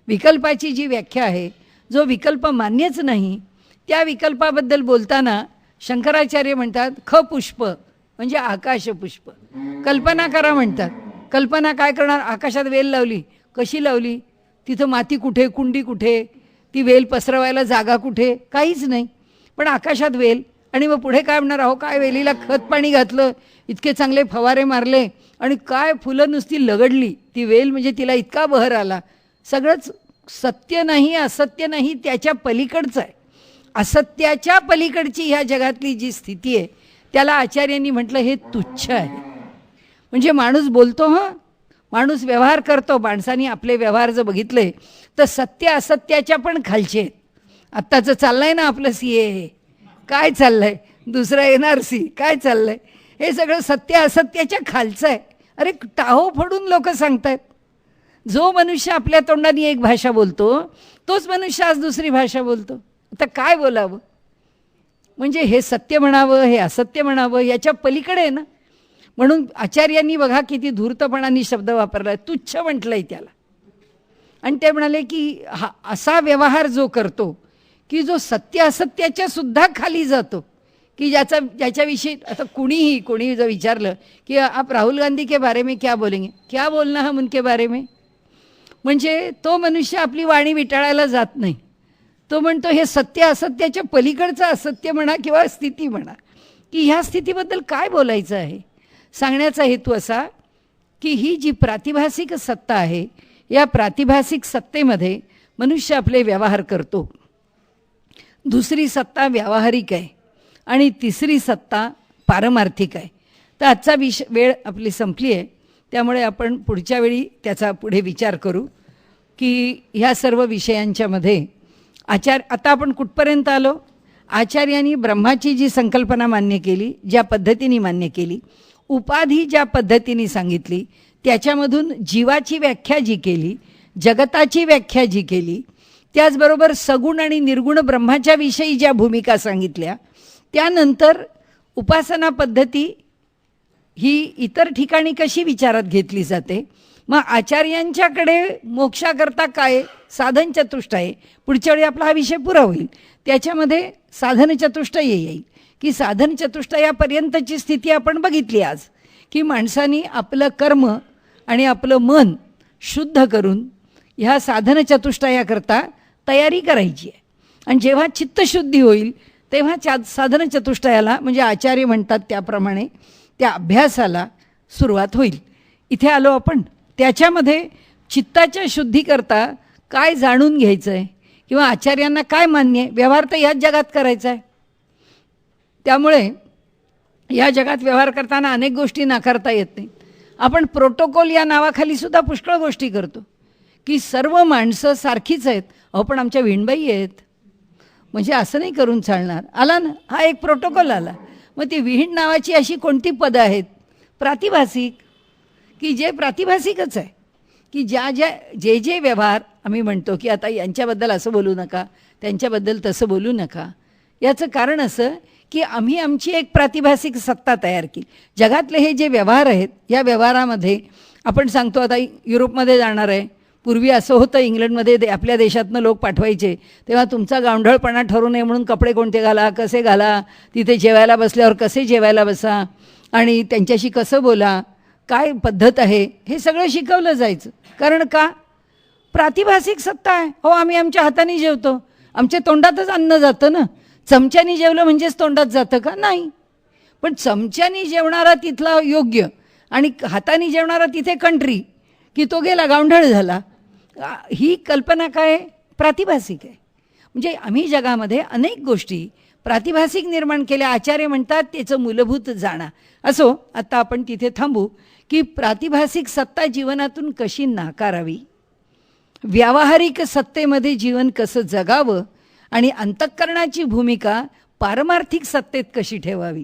विकल्पाची जी व्याख्या आहे, जो विकल्प मान्यच नाही, त्या विकल्पाबद्दल बोलताना शंकराचार्य म्हणतात खपुष्प म्हणजे आकाशपुष्प. कल्पना करा म्हणतात. कल्पना काय करणार? आकाशात वेल लावली, कशी लावली? तिथं माती कुठे, कुंडी कुठे, ती वेल पसरवायला जागा कुठे? काहीच नाही. पण आकाशात वेल. आणि मग पुढे काय म्हणणार? अहो काय वेलीला खत पाणी घातलं, इतके चांगले फवारे मारले, आणि काय फुलं नुसती लगडली ती वेल, म्हणजे तिला इतका बहर आला. सगळंच सत्य नाही, असत्य नाही, त्याच्या पलीकडचं आहे. असत्याच्या पलीकडची ह्या जगातली जी स्थिती आहे त्याला आचार्यांनी म्हटलं हे तुच्छ आहे. म्हणजे माणूस बोलतो, माणूस व्यवहार करतो. माणसाने आपले व्यवहार जर बघितले तर सत्य असत्याच्या पण खालचे आहेत. आत्ताचं चाललं आहे ना आपलं CAA, काय चाललं आहे? दुसरं NRC, काय चाललं आहे? हे सगळं सत्य असत्याच्या खालचं आहे. अरे टाहो फोडून लोक सांगतायत. जो मनुष्य आपल्या तोंडाने एक भाषा बोलतो तोच मनुष्य आज दुसरी भाषा बोलतो. आता काय बोलावं? म्हणजे हे सत्य म्हणावं, हे असत्य म्हणावं, याच्या पलीकडे आहे ना. म्हणून आचार्यांनी बघा किती धूर्तपणाने शब्द वापरला आहे, तुच्छ म्हटलं आहे त्याला. आणि ते म्हणाले की हा असा व्यवहार जो करतो की जो सत्य असत्याच्या सुद्धा खाली जातो, की ज्याच्याविषयी आता कोणी जर विचारलं की आप राहुल गांधी के बारे में क्या बोलेंगे, क्या बोलना हम उनके बारे में, म्हणजे तो मनुष्य आपली वाणी विटाळायला जात नाही. तो म्हणतो हे सत्य असत्याच्या पलीकडचं असत्य म्हणा किंवा स्थिती म्हणा, की ह्या स्थितीबद्दल काय बोलायचं आहे. सांगण्याचा हेतू असा की ही जी प्रातिभासिक सत्ता आहे, या प्रातिभासिक सत्तेमध्ये मनुष्य आपले व्यवहार करतो. दुसरी सत्ता व्यावहारिक आहे आणि तिसरी सत्ता पारमार्थिक आहे. तर आजचा वेळ आपली संपली आहे, त्यामुळे आपण पुढच्या वेळी त्याचा पुढे विचार करू की ह्या सर्व विषयांच्यामध्ये आता आपण कुठपर्यंत आलो? आचार्यांनी ब्रह्माची जी संकल्पना मान्य केली, ज्या पद्धतीने मान्य केली, उपाधी ज्या पद्धतीने सांगितली, त्याच्यामधून जीवाची व्याख्या जी केली, जगताची व्याख्या जी केली, त्याचबरोबर सगुण आणि निर्गुण ब्रह्माच्या विषयी ज्या भूमिका सांगितल्या, त्यानंतर उपासना पद्धती ही इतर ठिकाणी कशी विचारात घेतली जाते. मग आचार्यांच्याकडे मोक्षाकरता काय साधन चतुष्ट आहे. पुढच्या वेळी आपला हा विषय पुरा होईल, त्याच्यामध्ये साधन चतुष्टय येईल की साधन चतुष्टयापर्यंतची स्थिती आपण बघितली आज, की माणसाने आपलं कर्म आणि आपलं मन शुद्ध करून ह्या साधन चतुष्टयाकरता तयारी करायची आहे. आणि जेव्हा चित्तशुद्धी होईल तेव्हा साधन चतुष्टयाला म्हणजे आचार्य म्हणतात त्याप्रमाणे त्या अभ्यासाला सुरुवात होईल. इथे आलो आपण. त्याच्यामध्ये चित्ताच्या शुद्धीकरता काय जाणून घ्यायचं आहे किंवा आचार्यांना काय मान्य आहे. व्यवहार तर ह्याच जगात करायचा आहे, त्यामुळे या जगात व्यवहार करताना अनेक गोष्टी नाकारता येत नाहीत. आपण प्रोटोकॉल या नावाखाली सुद्धा पुष्कळ गोष्टी करतो की सर्व माणसं सारखीच आहेत. अहो पण आमच्या विणबाई आहेत, म्हणजे असं नाही करून चालणार. आला ना, हा एक प्रोटोकॉल आला. मग ती विहीण नावाची अशी कोणती पदं आहेत प्रातिभासिक, की जे प्रातिभासिकच आहे, की जे व्यवहार आम्ही म्हणतो की आता यांच्याबद्दल असं बोलू नका, त्यांच्याबद्दल तसं बोलू नका. याचं कारण असं की आम्ही आमची एक प्रातिभासिक सत्ता तयार केली. जगातले हे जे व्यवहार आहेत, या व्यवहारामध्ये आपण सांगतो आता युरोपमध्ये जाणार आहे. पूर्वी असं होतं, इंग्लंडमध्ये आपल्या देशातनं लोक पाठवायचे, तेव्हा तुमचा गावंढळपणा ठरू नये म्हणून कपडे कोणते घाला, कसे घाला, तिथे जेवायला बसल्यावर कसे जेवायला बसा आणि त्यांच्याशी कसं बोला, काय पद्धत आहे, हे सगळं शिकवलं जायचं. कारण का? प्रातिभासिक सत्ता आहे. हो, आम्ही आमच्या हाताने जेवतो, आमच्या तोंडातच अन्न जातं ना. चमच्यानी जेवलं म्हणजेच तोंडात जातं का? नाही. पण चमच्यानी जेवणारा तिथला योग्य आणि हाताने जेवणारा तिथे कंट्री, की तो गेला गावंढळ झाला. ही कल्पना काय? प्रातिभासिक आहे. म्हणजे आम्ही जगामध्ये अनेक गोष्टी प्रातिभासिक निर्माण केल्या. आचार्य म्हणतात त्याचं मूलभूत जाणा. असो, आता आपण तिथे थांबू की प्रातिभासिक सत्ता जीवनातून कशी नाकारावी, व्यावहारिक सत्तेमध्ये जीवन कसं जगावं आणि अंतःकरणाची भूमिका पारमार्थिक सत्तेत कशी ठेवावी.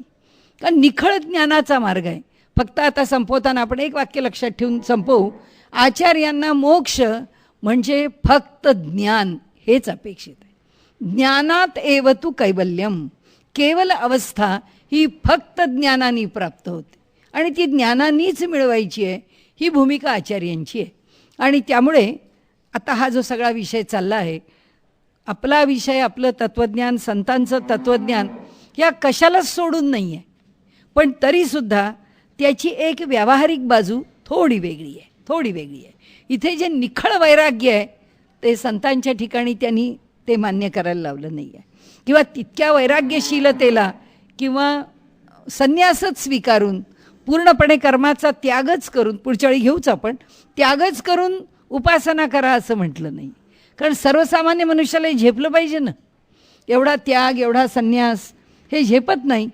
कारण निखळ ज्ञानाचा मार्ग आहे. फक्त आता संपवताना आपण एक वाक्य लक्षात ठेवून संपवू. आचार्यांना मोक्ष म्हणजे फक्त ज्ञान हेच अपेक्षित आहे. ज्ञानात एव तु कैवल्यम, केवल अवस्था ही फक्त ज्ञानाने प्राप्त होते आणि ती ज्ञानानेच मिळवायची आहे. ही भूमिका आचार्यांची आहे. आणि त्यामुळे आता हा जो सगळा विषय चालला आहे, आपला विषय, आपलं तत्त्वज्ञान, संतांचं तत्त्वज्ञान या कशालाच सोडून नाही आहे. पण तरीसुद्धा त्याची एक व्यावहारिक बाजू थोडी वेगळी आहे. इथे जे निखळ वैराग्य आहे ते संतांच्या ठिकाणी त्यांनी ते मान्य करायला लावलं नाही आहे. किंवा तितक्या वैराग्यशीलतेला किंवा संन्यासच स्वीकारून पूर्णपणे कर्माचा त्यागच करून, पुढच्या वेळी घेऊच आपण, त्यागच करून उपासना करा असं म्हटलं नाही. कारण सर्वसामान्य मनुष्याला झेपलं पाहिजे ना. एवढा त्याग, एवढा संन्यास हे झेपत नाही.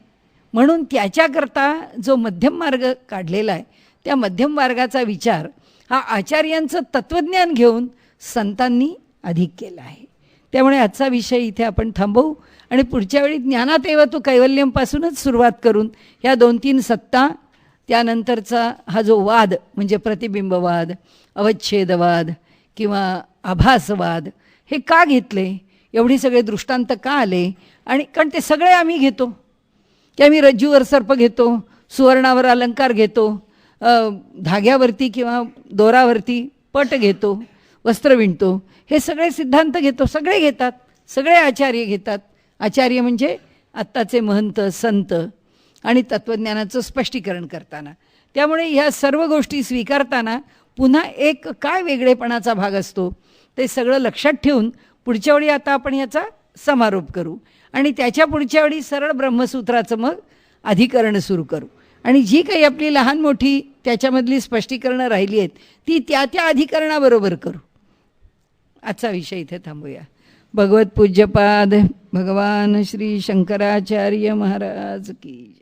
म्हणून त्याच्याकरता जो मध्यम मार्ग काढलेला आहे, त्या मध्यम मार्गाचा विचार हा आचार्यांचं तत्त्वज्ञान घेऊन संतांनी अधिक केला आहे. त्यामुळे आजचा विषय इथे आपण थांबवू आणि पुढच्या वेळी ज्ञानात एव तु कैवल्यमपासूनच सुरुवात करून ह्या 2-3 सत्ता, त्यानंतरचा हा जो वाद म्हणजे प्रतिबिंबवाद, अवच्छेदवाद किंवा आभासवाद, हे का घेतले, एवढी सगळे दृष्टांत का आले. आणि कारण ते सगळे आम्ही घेतो की आम्ही रज्जूवर सर्प घेतो, सुवर्णावर अलंकार घेतो, धाग्यावरती किंवा दोरावरती पट घेतो, वस्त्र विणतो, हे सगळे सिद्धांत घेतो. सगळे घेतात, सगळे आचार्य घेतात. आचार्य म्हणजे आत्ताचे महंत, संत आणि तत्त्वज्ञानाचं स्पष्टीकरण करताना. त्यामुळे ह्या सर्व गोष्टी स्वीकारताना पुन्हा एक काय वेगळेपणाचा भाग असतो ते सगळं लक्षात ठेवून पुढच्या वेळी आता आपण याचा समारोप करू आणि त्याच्या पुढच्या वेळी सरळ ब्रह्मसूत्राचं मग अधिकरण सुरू करू. आणि जी काही आपली लहान मोठी त्याच्यामधली स्पष्टीकरणं राहिली आहेत ती त्या अधिकरणाबरोबर करू. आजचा विषय इथे थांबूया. भगवत पूज्यपाद भगवान श्री शंकराचार्य महाराज की.